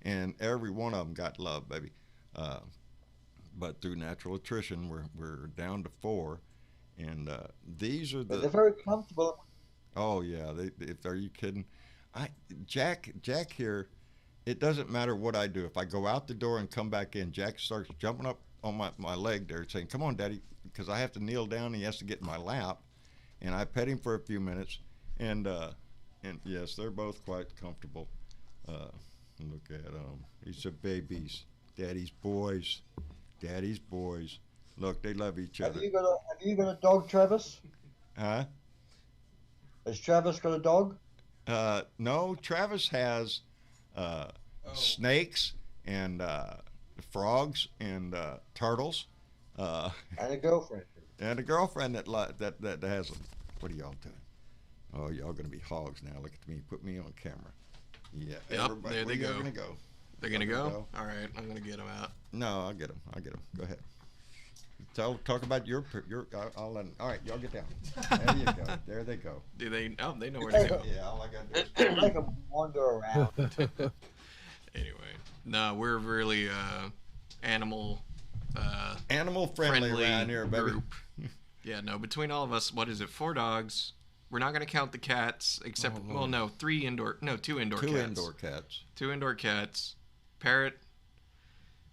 and every one of them got love, baby. But through natural attrition, we're down to 4, and these are they're very comfortable. Oh yeah, are you kidding? Jack here. It doesn't matter what I do. If I go out the door and come back in, Jack starts jumping up on my leg there, saying, "Come on, Daddy," because I have to kneel down. And he has to get in my lap. And I pet him for a few minutes, and yes, they're both quite comfortable. Look at them. These are babies. Daddy's boys. Daddy's boys. Look, they love each other. Have you got a dog, Travis? Huh? Has Travis got a dog? No, Travis has snakes and frogs and turtles. And a girlfriend. And a girlfriend that has them. What are y'all doing? Oh, y'all gonna be hogs now. Look at me. Put me on camera. Yeah. Yep. There they go. Gonna go. They're gonna go. All right. I'm gonna get them out. No, I'll get them. Go ahead. Talk about your. I'll let them. All right, y'all get down. There you go. There they go. Do they? Oh, they know where to go. Yeah. All I gotta do is make them wander around. Anyway, no, we're really animal friendly around here, baby. Group. Yeah, no, between all of us, what is it, 4 dogs? We're not going to count the cats, except, no, 2 indoor cats. 2 indoor cats. 2 indoor cats, parrot,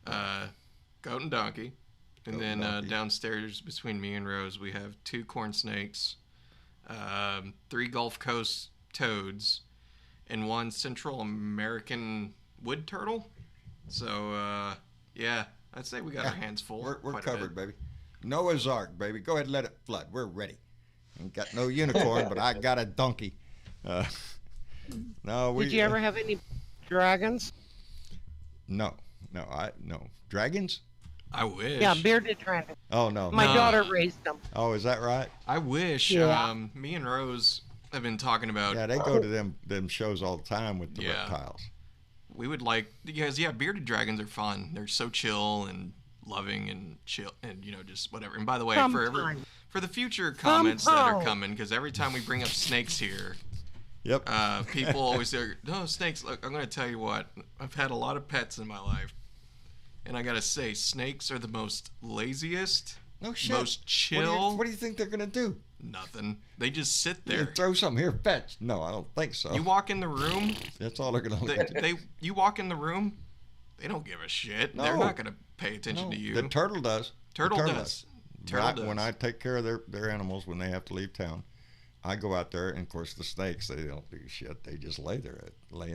goat and donkey. And then downstairs between me and Rose, we have 2 corn snakes, 3 Gulf Coast toads, and 1 Central American wood turtle. So, yeah, I'd say we got our hands full. We're covered, baby. Noah's Ark, baby. Go ahead and let it flood. We're ready. Ain't got no unicorn, but I got a donkey. No, Did you ever have any dragons? No. Dragons? I wish. Yeah, bearded dragons. Oh no. My No. daughter raised them. Oh, is that right? I wish. Yeah. Me and Rose have been talking about. Yeah, they go to them shows all the time with the Yeah. reptiles. We would like, because bearded dragons are fun. They're so chill and loving and chill and just whatever. And by the way, Sometime. for the future comments that are Sometime. coming, because every time we bring up snakes here, Yep. people always say, "No snakes." Look, I'm gonna tell you what. I've had a lot of pets in my life, and I gotta say, snakes are the most laziest, No shit. most chill. What do you think they're gonna do? Nothing. They just sit You there. throw something here, fetch. No, I don't think so. You walk in the room. That's all they're gonna look at. You walk in the room. They don't give a shit. No. They're not gonna pay attention to you. The turtle does. Turtle The does. Turtle does. When I take care of their animals when they have to leave town, I go out there, and of course the snakes, they don't do shit. They just laying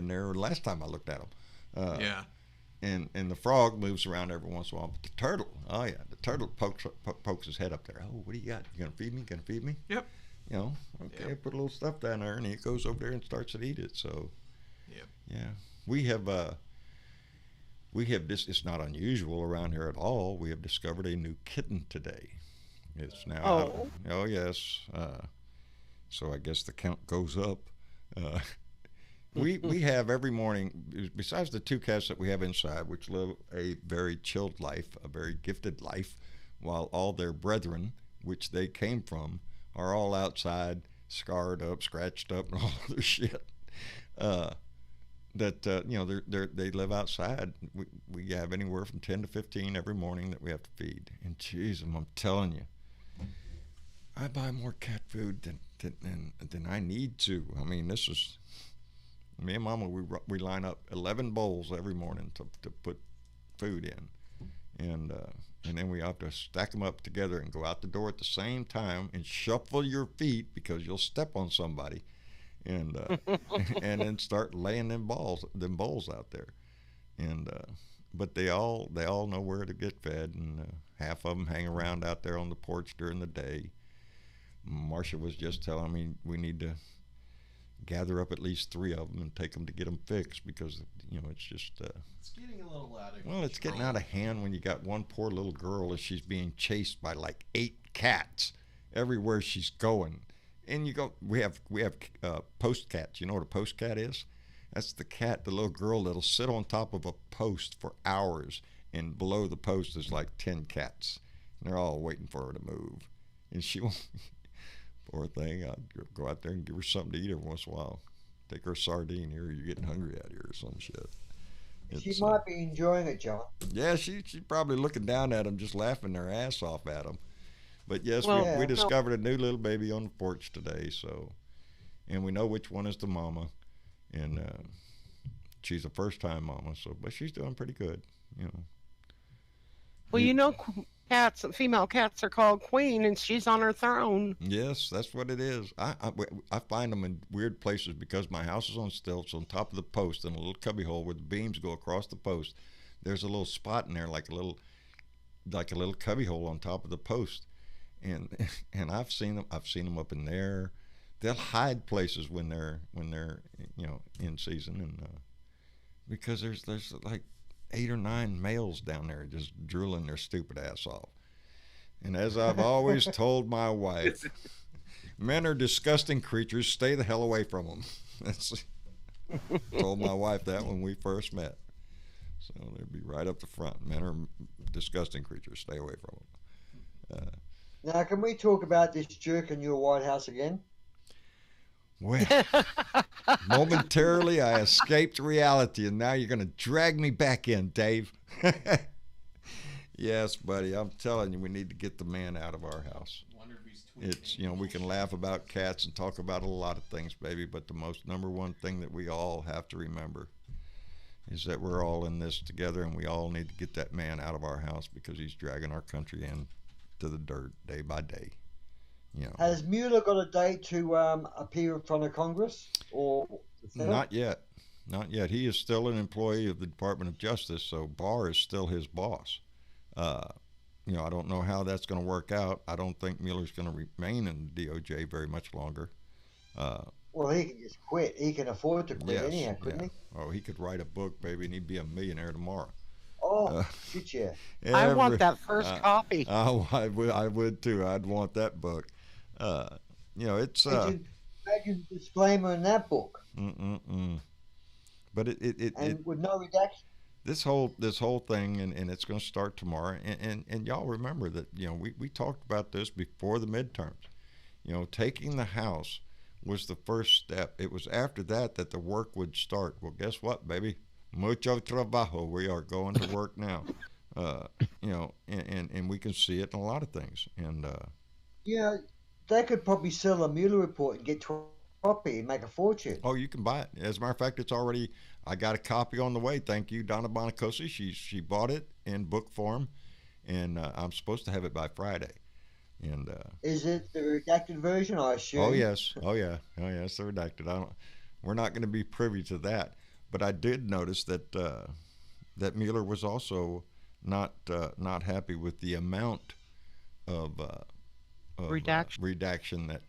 there. Last time I looked at them. Yeah. And the frog moves around every once in a while. But the turtle, oh yeah, the turtle pokes his head up there. Oh, what do you got? You gonna feed me? Gonna feed me? Yep. Okay, Yep. put a little stuff down there, and he goes over there and starts to eat it. So, Yep. yeah, we have this. It's not unusual around here at all. We have discovered a new kitten today. It's now. Oh. Oh yes. So I guess the count goes up. We have every morning, besides the two cats that we have inside, which live a very chilled life, a very gifted life, while all their brethren, which they came from, are all outside, scarred up, scratched up, and all other shit. They live outside. We have anywhere from 10 to 15 every morning that we have to feed. And geez, I'm telling you, I buy more cat food than I need to. I mean, this is me and Mama. We line up 11 bowls every morning to put food in, and then we have to stack them up together and go out the door at the same time and shuffle your feet because you'll step on somebody, and and then start laying them bowls out there, and but they all know where to get fed, and half of them hang around out there on the porch during the day. Marcia was just telling me we need to gather up at least 3 of them and take them to get them fixed because it's just It's getting a little out of well, it's getting out of hand when you got one poor little girl and she's being chased by like 8 cats everywhere she's going. And we have post cats. You know what a post cat is? That's the little girl that'll sit on top of a post for hours, and below the post is like 10 cats. And they're all waiting for her to move, and she won't. Poor thing, I'd go out there and give her something to eat every once in a while. Take her a sardine here, you're getting hungry out here or some shit. She might be enjoying it, John. Yeah, she's probably looking down at them, just laughing their ass off at them. But yes, Well, we discovered a new little baby on the porch today, so, and we know which one is the mama, and she's a first-time mama, so, but she's doing pretty good, Well, cats, female cats are called queen, and she's on her throne. Yes, that's what it is. I find them in weird places because my house is on stilts on top of the post in a little cubby hole where the beams go across the post. There's a little spot in there like a little cubby hole on top of the post, and I've seen them up in there. They'll hide places when they're in season, and because there's like 8 or 9 males down there just drooling their stupid ass off. And as I've always told my wife, men are disgusting creatures. Stay the hell away from them. Told my wife that when we first met. So they'd be right up the front. Men are disgusting creatures. Stay away from them. Now, can we talk about this jerk in your White House again? Well, momentarily I escaped reality, and now you're going to drag me back in, Dave. Yes, buddy, I'm telling you, we need to get the man out of our house. It's, we can laugh about cats and talk about a lot of things, baby, but the number one thing that we all have to remember is that we're all in this together, and we all need to get that man out of our house because he's dragging our country into the dirt day by day. Has Mueller got a date to appear in front of Congress? Or Not yet. Not yet. He is still an employee of the Department of Justice, so Barr is still his boss. I don't know how that's going to work out. I don't think Mueller's going to remain in the DOJ very much longer. Well, he can just quit. He can afford to quit anyhow, couldn't he? Oh, he could write a book, baby, and he'd be a millionaire tomorrow. Oh, shit, yeah. I want that first copy. I would too. I'd want that book. It's Imagine the disclaimer in that book. But it with no redaction. This whole thing, and it's going to start tomorrow. And y'all remember that we talked about this before the midterms. Taking the House was the first step. It was after that the work would start. Well, guess what, baby? Mucho trabajo. We are going to work now. And we can see it in a lot of things. And they could probably sell a Mueller report and get copy and make a fortune. Oh, you can buy it. As a matter of fact, it's already. I got a copy on the way. Thank you, Donna Bonacosi. She bought it in book form, and I'm supposed to have it by Friday. And is it the redacted version? I assume. Oh yes. Oh yeah. It's the redacted. We're not going to be privy to that. But I did notice that that Mueller was also not happy with the amount of redaction that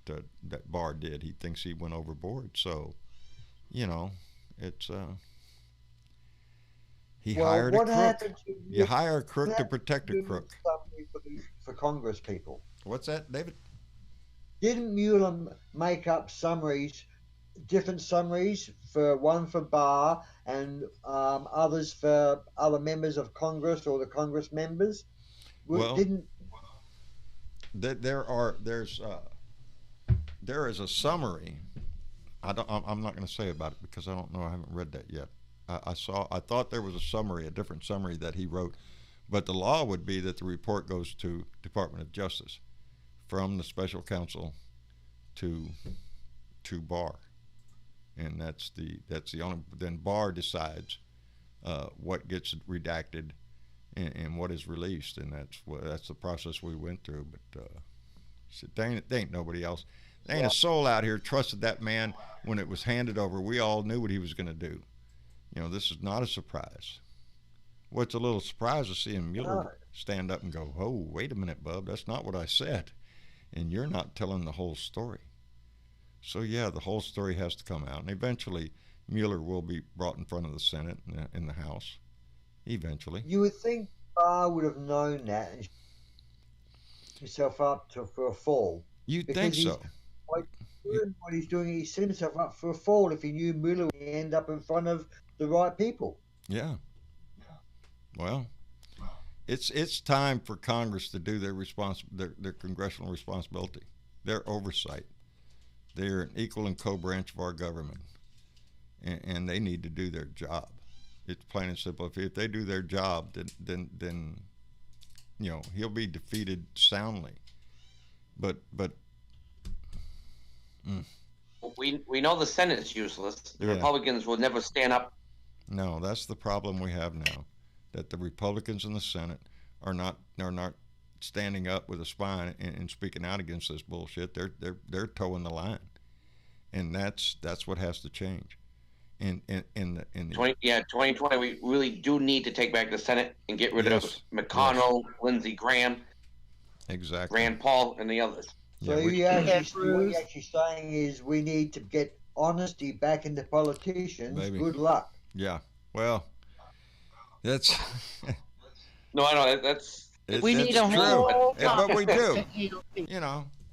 Barr did. He thinks he went overboard. So, it's he hired a crook. You hire a crook to protect a crook. For Congress people. What's that, David? Didn't Mueller make up different summaries one for Barr and others for other members of Congress or the Congress members? Well, there is a summary. I'm not going to say about it because I don't know. I haven't read that yet. I thought there was a different summary that he wrote, but the law would be that the report goes to Department of Justice from the special counsel to Barr, and that's the only. Then Barr decides what gets redacted and what is released, and that's the process we went through. But there ain't nobody else. There ain't a soul out here trusted that man when it was handed over. We all knew what he was going to do. This is not a surprise. What's a little surprise is seeing Mueller stand up and go, "Oh, wait a minute, bub, that's not what I said," and you're not telling the whole story. So yeah, the whole story has to come out, and eventually Mueller will be brought in front of the Senate and in the House. Eventually. You would think Barr would have known that and himself up for a fall. You'd think so. What he's doing, he's setting himself up for a fall if he knew Mueller would end up in front of the right people. Yeah. Well, it's time for Congress to do their congressional responsibility, their oversight. They're an equal and co-branch of our government, and they need to do their job. It's plain and simple. If they do their job, then he'll be defeated soundly. But we know the Senate is useless. The Republicans will never stand up. No, that's the problem we have now. That the Republicans in the Senate are not standing up with a spine and speaking out against this bullshit. They're towing the line, and that's what has to change. In 2020, we really do need to take back the Senate and get rid of McConnell, Lindsey Graham, exactly, Rand Paul, and the others. So what you're actually saying is we need to get honesty back into politicians. Maybe. Good luck. Yeah. Well, that's. No, I know that's. We need a whole. But we do.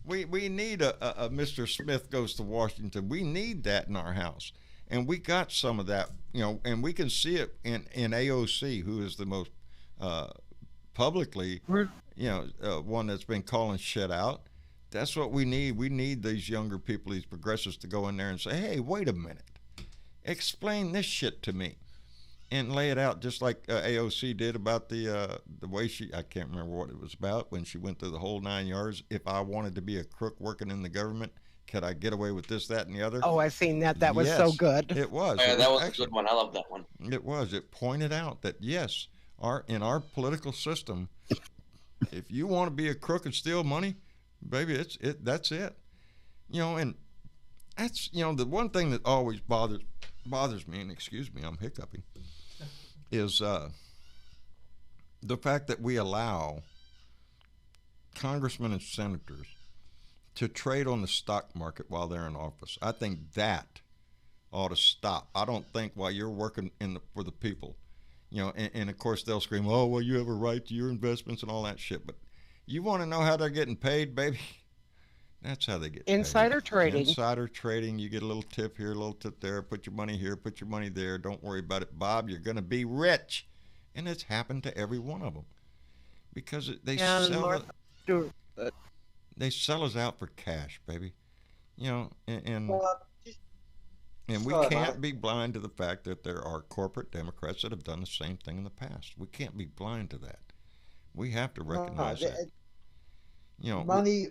We need a Mr. Smith goes to Washington. We need that in our house. And we got some of that, and we can see it in AOC, who is the most publicly, one that's been calling shit out. That's what we need. We need these younger people, these progressives, to go in there and say, "Hey, wait a minute, explain this shit to me," and lay it out just like AOC did about the way I can't remember what it was about when she went through the whole 9 yards. If I wanted to be a crook working in the government, could I get away with this, that, and the other? Oh, I seen that. That was so good. It was. Yeah, that was a good one. I love that one. It was. It pointed out that yes, in our political system, if you want to be a crook and steal money, baby, that's it. And that's the one thing that always bothers me. And excuse me, I'm hiccuping. Is the fact that we allow congressmen and senators to trade on the stock market while they're in office. I think that ought to stop. I don't think while you're working for the people, You know, and of course they'll scream, oh, well, you have a right to your investments and all that shit. But you want to know how they're getting paid, baby? That's how they get paid. Insider trading. Insider trading. You get a little tip here, a little tip there. Put your money here, put your money there. Don't worry about it, Bob. You're going to be rich. And it's happened to every one of them. Because they sell us out for cash, baby. You know, and we can't be blind to the fact that there are corporate Democrats that have done the same thing in the past. We can't be blind to that. We have to recognize that. You know, money.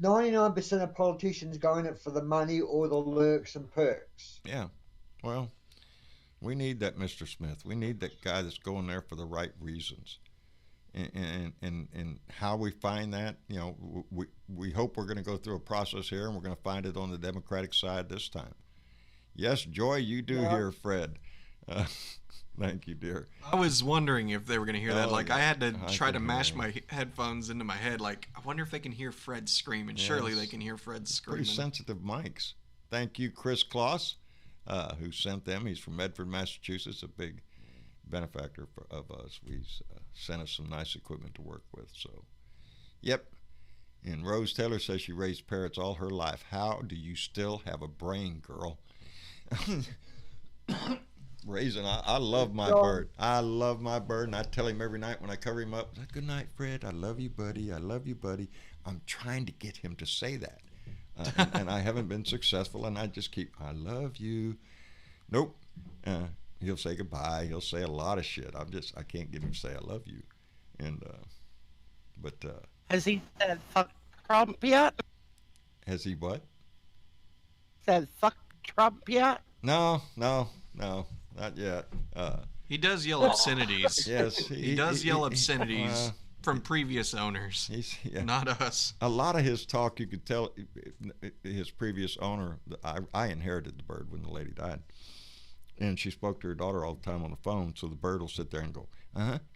99% of politicians go in it for the money or the lurks and perks. Yeah. Well, we need that Mr. Smith. We need that guy that's going there for the right reasons. And how we find that, you know, we hope we're going to go through a process here, and we're going to find it on the Democratic side this time. Yes, Joy, you do hear Fred. Thank you, dear. I was wondering if they were going to hear that. Like, I had to try to mash my headphones into my head. Like, I wonder if they can hear Fred scream. And surely they can hear Fred screaming. Pretty sensitive mics. Thank you, Chris Kloss, who sent them. He's from Medford, Massachusetts, a big benefactor of us. He's sent us some nice equipment to work with. So, yep. And Rose Taylor says she raised parrots all her life. How do you still have a brain, girl? Raising, I love my bird. I love my bird, and I tell him every night when I cover him up, good night, Fred. I love you, buddy. I love you, buddy. I'm trying to get him to say that, and I haven't been successful, and I just keep, I love you. Nope. He'll say goodbye. He'll say a lot of shit. I can't get him to say I love you. And but has he said fuck Trump yet? Has he what? Said fuck Trump yet? No, not yet. He does yell obscenities. Yes, he does yell obscenities from previous owners. Not us. A lot of his talk, you could tell his previous owner. I inherited the bird when the lady died, and she spoke to her daughter all the time on the phone. So the bird will sit there and go,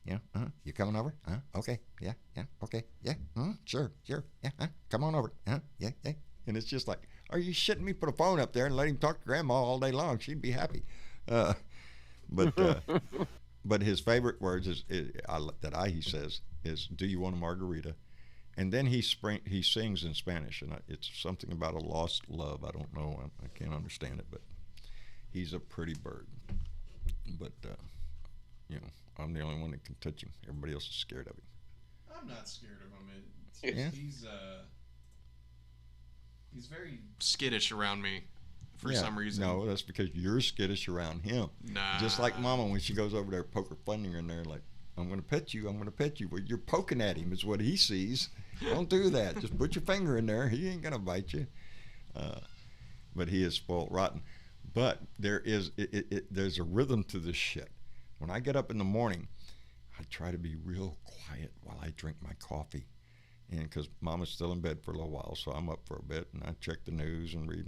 yeah, you coming over? Okay, yeah, okay, yeah, sure, yeah, come on over, yeah, and it's just like, are you shitting me? Put a phone up there and let him talk to Grandma all day long. She'd be happy. But his favorite words he says is, "Do you want a margarita?" And then he sings in Spanish, and it's something about a lost love. I don't know. I can't understand it, but he's a pretty bird. But you know, I'm the only one that can touch him. Everybody else is scared of him. I'm not scared of him. He's very skittish around me for some reason. No, that's because you're skittish around him. Nah. Just like Mama when she goes over there, poke her finger in there, like, I'm going to pet you. Well, you're poking at him is what he sees. Don't do that. Just put your finger in there. He ain't going to bite you. But he is spoiled rotten. But there's a rhythm to this shit. When I get up in the morning, I try to be real quiet while I drink my coffee. And because Mama's still in bed for a little while, so I'm up for a bit, and I check the news and read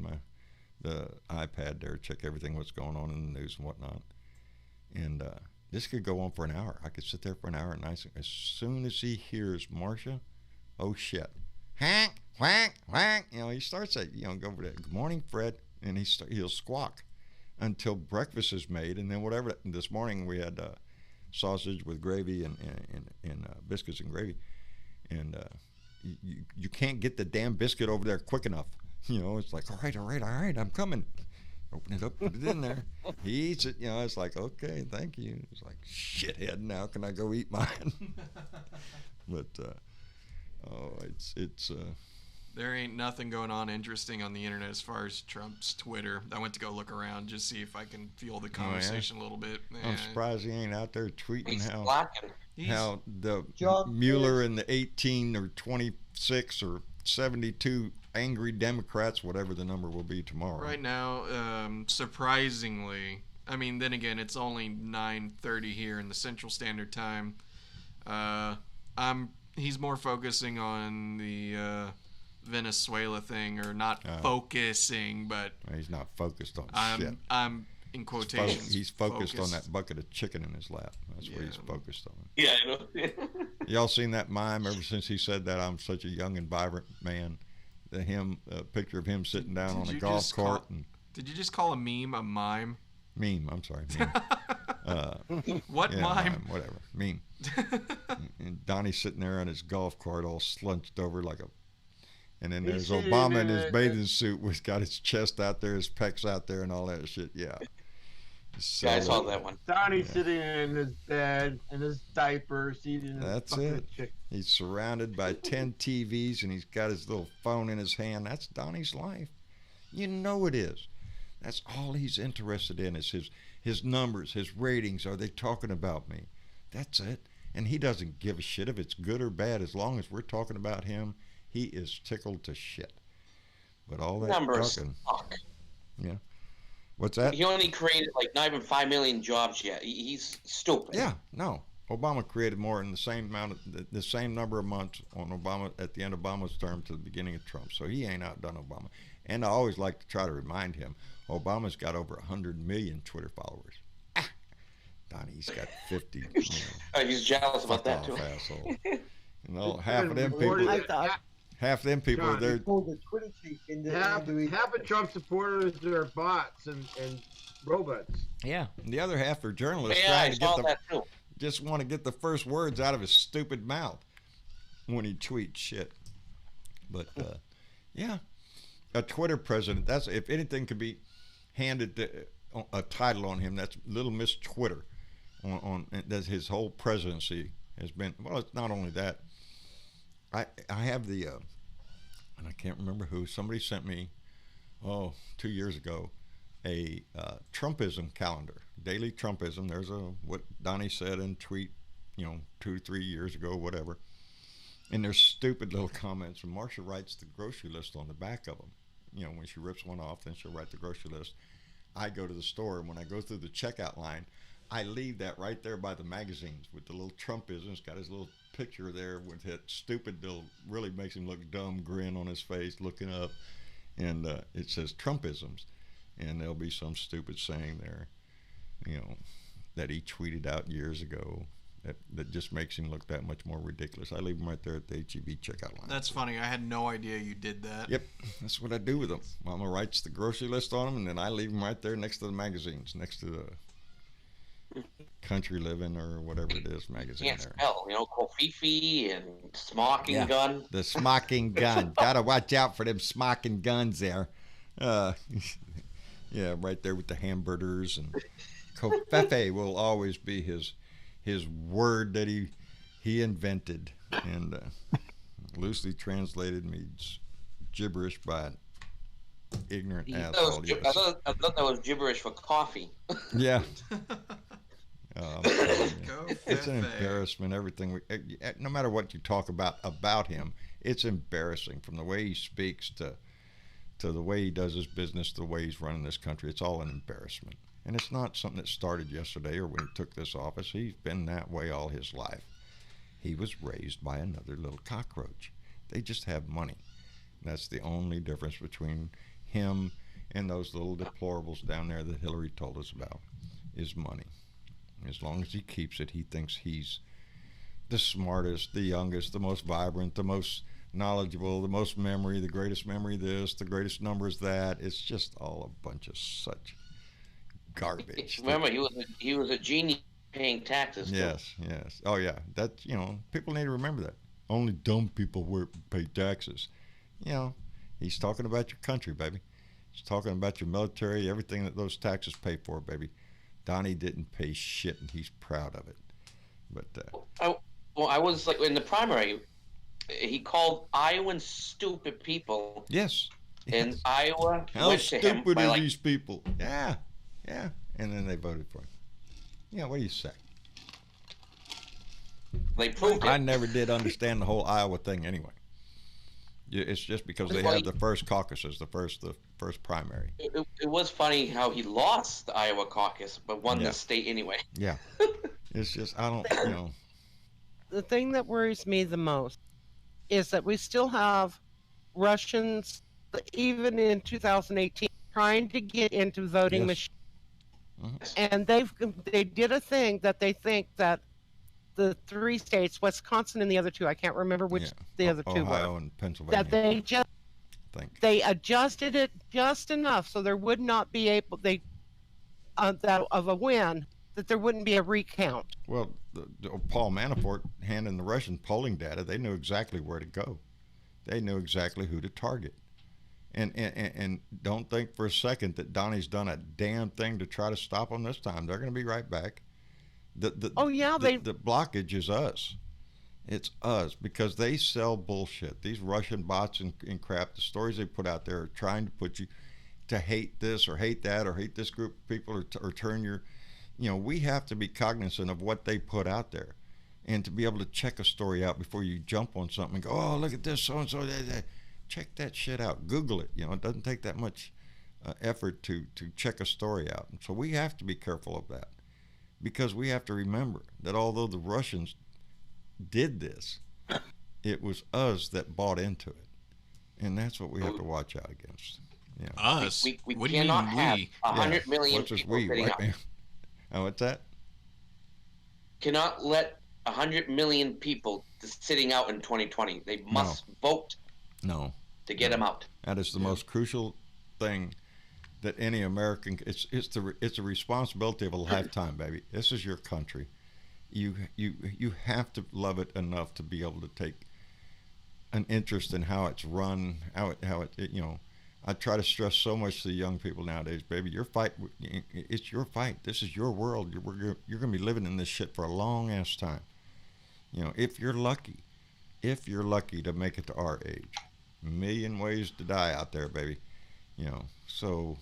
the iPad there, check everything what's going on in the news and whatnot. And this could go on for an hour. I could sit there for an hour, and as soon as he hears Marcia, oh shit, hank, whack, whack, you know, he starts at, you know, go over there, good morning, Fred, and he'll squawk until breakfast is made, and then whatever. This morning we had sausage with gravy and biscuits and gravy, and you can't get the damn biscuit over there quick enough. You know, it's like, all right, I'm coming. Open it up, put it in there. He eats it, you know, it's like, okay, thank you. It's like, shithead, now can I go eat mine? But, it's there ain't nothing going on interesting on the internet as far as Trump's Twitter. I went to go look around, just see if I can fuel the conversation a little bit. I'm surprised he ain't out there tweeting how the John Mueller and the 18 or 26 or 72 angry Democrats, whatever the number will be tomorrow. Right now, surprisingly, I mean, then again, it's only 9:30 here in the Central Standard Time. He's more focusing on the Venezuela thing, or not focusing, but he's not focused on shit. I'm in quotations. He's focused on that bucket of chicken in his lap. That's what he's focused on. Yeah, I know. Y'all seen that mime ever since he said that I'm such a young and vibrant man? A picture of him sitting down on a golf court. Did you just call a meme a mime? Meme, I'm sorry. Meme. What mime? Whatever. Meme. And Donnie's sitting there on his golf cart all slunched over like a... And then there's Obama in his bathing suit with got his chest out there, his pecs out there, and all that shit. Yeah. So, yeah, I saw that one. Donnie's sitting in his bed, in his diapers, eating his That's fucking it. chicken. He's surrounded by 10 TVs, and he's got his little phone in his hand. That's Donnie's life. You know it is. That's all he's interested in is his numbers, his ratings. Are they talking about me? That's it. And he doesn't give a shit if it's good or bad. As long as we're talking about him, he is tickled to shit. But all that Numbers talking... suck. Yeah. What's that? He only created like not even 5 million jobs yet. He's stupid. Yeah, no. Obama created more in the same amount of the same number of months on Obama at the end of Obama's term to the beginning of Trump. So he ain't outdone Obama. And I always like to try to remind him, Obama's got over 100 million Twitter followers. Donnie's got 50 million. He's jealous about that too. Asshole. You know, half of them people, they're half of Trump supporters are bots and robots. Yeah, and the other half are journalists Yeah, trying to get that too. just want to get the first words out of his stupid mouth when he tweets shit. But yeah, a Twitter president. That's if anything could be handed to, a title on him. That's Little Miss Twitter. That's his whole presidency has been. Well, it's not only that. I have the and I can't remember who. Somebody sent me 2 years ago a Trumpism calendar, daily Trumpism. There's what Donnie said in tweet, 2 3 years ago, whatever. And there's stupid little comments. And Marsha writes the grocery list on the back of them. When she rips one off, then she'll write the grocery list. I go to the store, and when I go through the checkout line, I leave that right there by the magazines with the little Trumpism. It's got his little picture there with that stupid little, really makes him look dumb grin on his face, looking up. And it says Trumpisms. And there'll be some stupid saying there, that he tweeted out years ago that just makes him look that much more ridiculous. I leave him right there at the HEB checkout line. That's funny. I had no idea you did that. Yep, that's what I do with them. Mama writes the grocery list on them, and then I leave them right there next to the magazines, next to the Country Living or whatever it is magazine. Can't there. spell, Kofifi and Smoking Gun. The Smoking Gun. Gotta watch out for them Smoking Guns there. Yeah, right there with the hamburgers, and Kofefe will always be his word that he invented, and loosely translated means gibberish by an ignorant asshole. I thought that was gibberish for coffee. Yeah. It's an embarrassment. Everything, no matter what you talk about him, it's embarrassing from the way he speaks to the way he does his business, the way he's running this country. It's all an embarrassment. And it's not something that started yesterday or when he took this office. He's been that way all his life. He was raised by another little cockroach. They just have money. That's the only difference between him and those little deplorables down there that Hillary told us about, is money. As long as he keeps it, he thinks he's the smartest, the youngest, the most vibrant, the most knowledgeable, the most memory, the greatest memory this, the greatest numbers that. It's just all a bunch of such garbage. Remember, he was a genius paying taxes. Yes. Oh yeah, that's people need to remember that. Only dumb people pay taxes. He's talking about your country, baby. He's talking about your military, everything that those taxes pay for, baby. Donnie didn't pay shit, and he's proud of it. But I was like in the primary. He called Iowans stupid people. Yes. And Iowa How went to him stupid by are these people? Yeah. And then they voted for him. Yeah, what do you say? They proved it. I never did understand the whole Iowa thing anyway. It's just because they had the first caucuses, the first primary. It was funny how he lost the Iowa caucus, but won the state anyway. Yeah. It's just, I don't, The thing that worries me the most is that we still have Russians, even in 2018, trying to get into voting machines. And they did a thing that they think that the 3 states, Wisconsin and the other 2, I can't remember which the other 2 were. Ohio and Pennsylvania. That they adjusted it just enough so there would not be that of a win that there wouldn't be a recount. Well, Paul Manafort handing the Russian polling data, they knew exactly where to go. They knew exactly who to target. And don't think for a second that Donnie's done a damn thing to try to stop them this time. They're going to be right back. The blockage is us. It's us, because they sell bullshit. These Russian bots and crap, the stories they put out there are trying to put you to hate this or hate that or hate this group of people or turn your, we have to be cognizant of what they put out there, and to be able to check a story out before you jump on something and go, oh, look at this, so-and-so. Check that shit out. Google it. It doesn't take that much effort to check a story out. And so we have to be careful of that, because we have to remember that although the Russians did this, it was us that bought into it, and that's what we have to watch out against. Us? We What do you cannot mean have we? 100 million what's this people we, sitting white up. man? Oh, what's that? Cannot let 100 million people sitting out in 2020. They must vote No. to get them out. That is the most crucial thing that any American. It's a responsibility of a lifetime, baby. This is your country. You have to love it enough to be able to take an interest in how it's run, how it I try to stress so much to the young people nowadays, baby. Your fight, it's your fight. This is your world. You're gonna be living in this shit for a long ass time. If you're lucky to make it to our age, a million ways to die out there, baby. So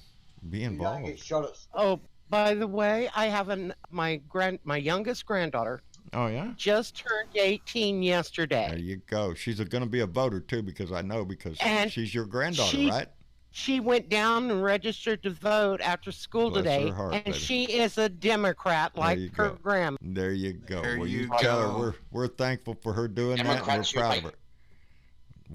be involved. You don't get shot at. Oh, by the way, I have my youngest granddaughter Oh yeah. just turned 18 yesterday. There you go. She's going to be a voter too, because And she's your granddaughter, she- right? She went down and registered to vote after school Bless today, her heart, and baby. she is a Democrat you like her go. grandma. There you go. There well, you you tell go. her we're thankful for her doing Democrats that, and we're proud of unite.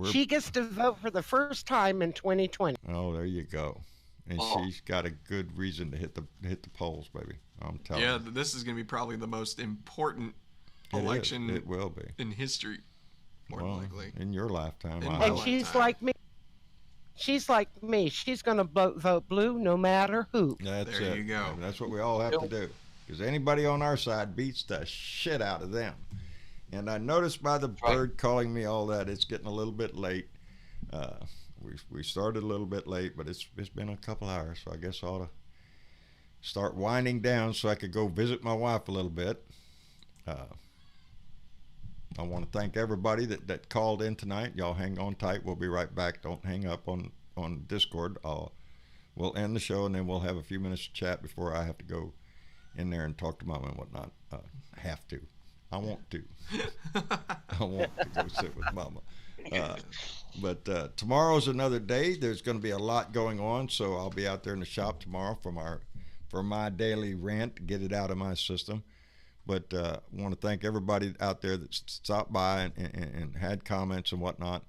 her. She gets to vote for the first time in 2020. Oh, there you go. And she's got a good reason to hit the polls, baby. I'm telling Yeah, you. this is going to be probably the most important It is. election It will be. in history, more than Well, likely. in your lifetime. In I my hope. And she's lifetime. like me. She's like me. She's going to vote blue no matter who. That's There it. you go. And that's what we all have to do. Because anybody on our side beats the shit out of them. And I noticed by the bird calling me all that, it's getting a little bit late. We started a little bit late, but it's been a couple hours, so I guess I ought to start winding down so I could go visit my wife a little bit. I want to thank everybody that called in tonight. Y'all hang on tight. We'll be right back. Don't hang up on Discord. We'll end the show, and then we'll have a few minutes to chat before I have to go in there and talk to Mama and whatnot. Have to. I want to. I want to go sit with Mama. But tomorrow's another day. There's going to be a lot going on, so I'll be out there in the shop tomorrow for my daily rant to get it out of my system. But I want to thank everybody out there that stopped by and had comments and whatnot.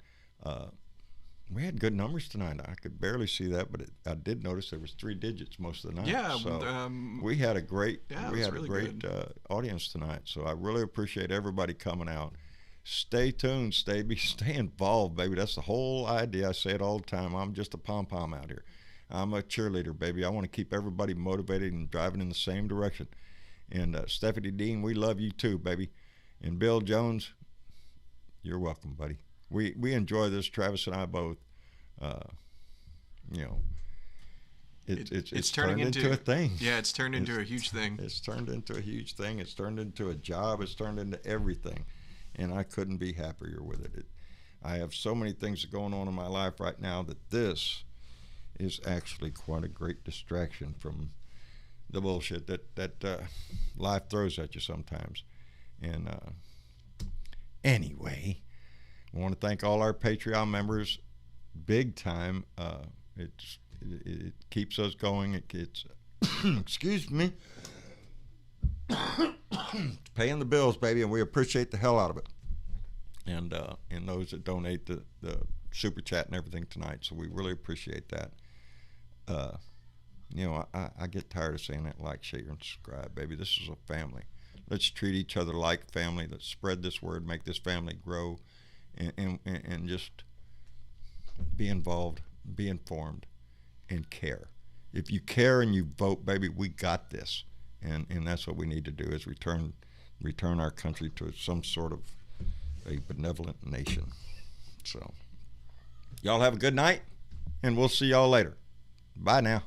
We had good numbers tonight. I could barely see that, but I did notice there was 3 digits most of the night. Yeah, so we had a great really audience tonight. So I really appreciate everybody coming out. Stay tuned, stay involved, baby. That's the whole idea. I say it all the time. I'm just a pom-pom out here. I'm a cheerleader, baby. I want to keep everybody motivated and driving in the same direction. And Stephanie Dean, we love you too, baby. And Bill Jones, you're welcome, buddy. We enjoy this, Travis and I both. It's turned into a thing. Yeah, it's turned into a huge thing. It's turned into a huge thing. It's turned into a job. It's turned into everything. And I couldn't be happier with it. I have so many things going on in my life right now that this is actually quite a great distraction from the bullshit that life throws at you sometimes. And anyway, I want to thank all our Patreon members big time. It keeps us going. It's excuse me. It's paying the bills, baby, and we appreciate the hell out of it. And those that donate the super chat and everything tonight, so we really appreciate that. I get tired of saying that. Like, share, and subscribe, baby. This is a family. Let's treat each other like family. Let's spread this word, make this family grow, and just be involved, be informed, and care. If you care and you vote, baby, we got this. and that's what we need to do, is return our country to some sort of a benevolent nation. So y'all have a good night, and we'll see y'all later. Bye now.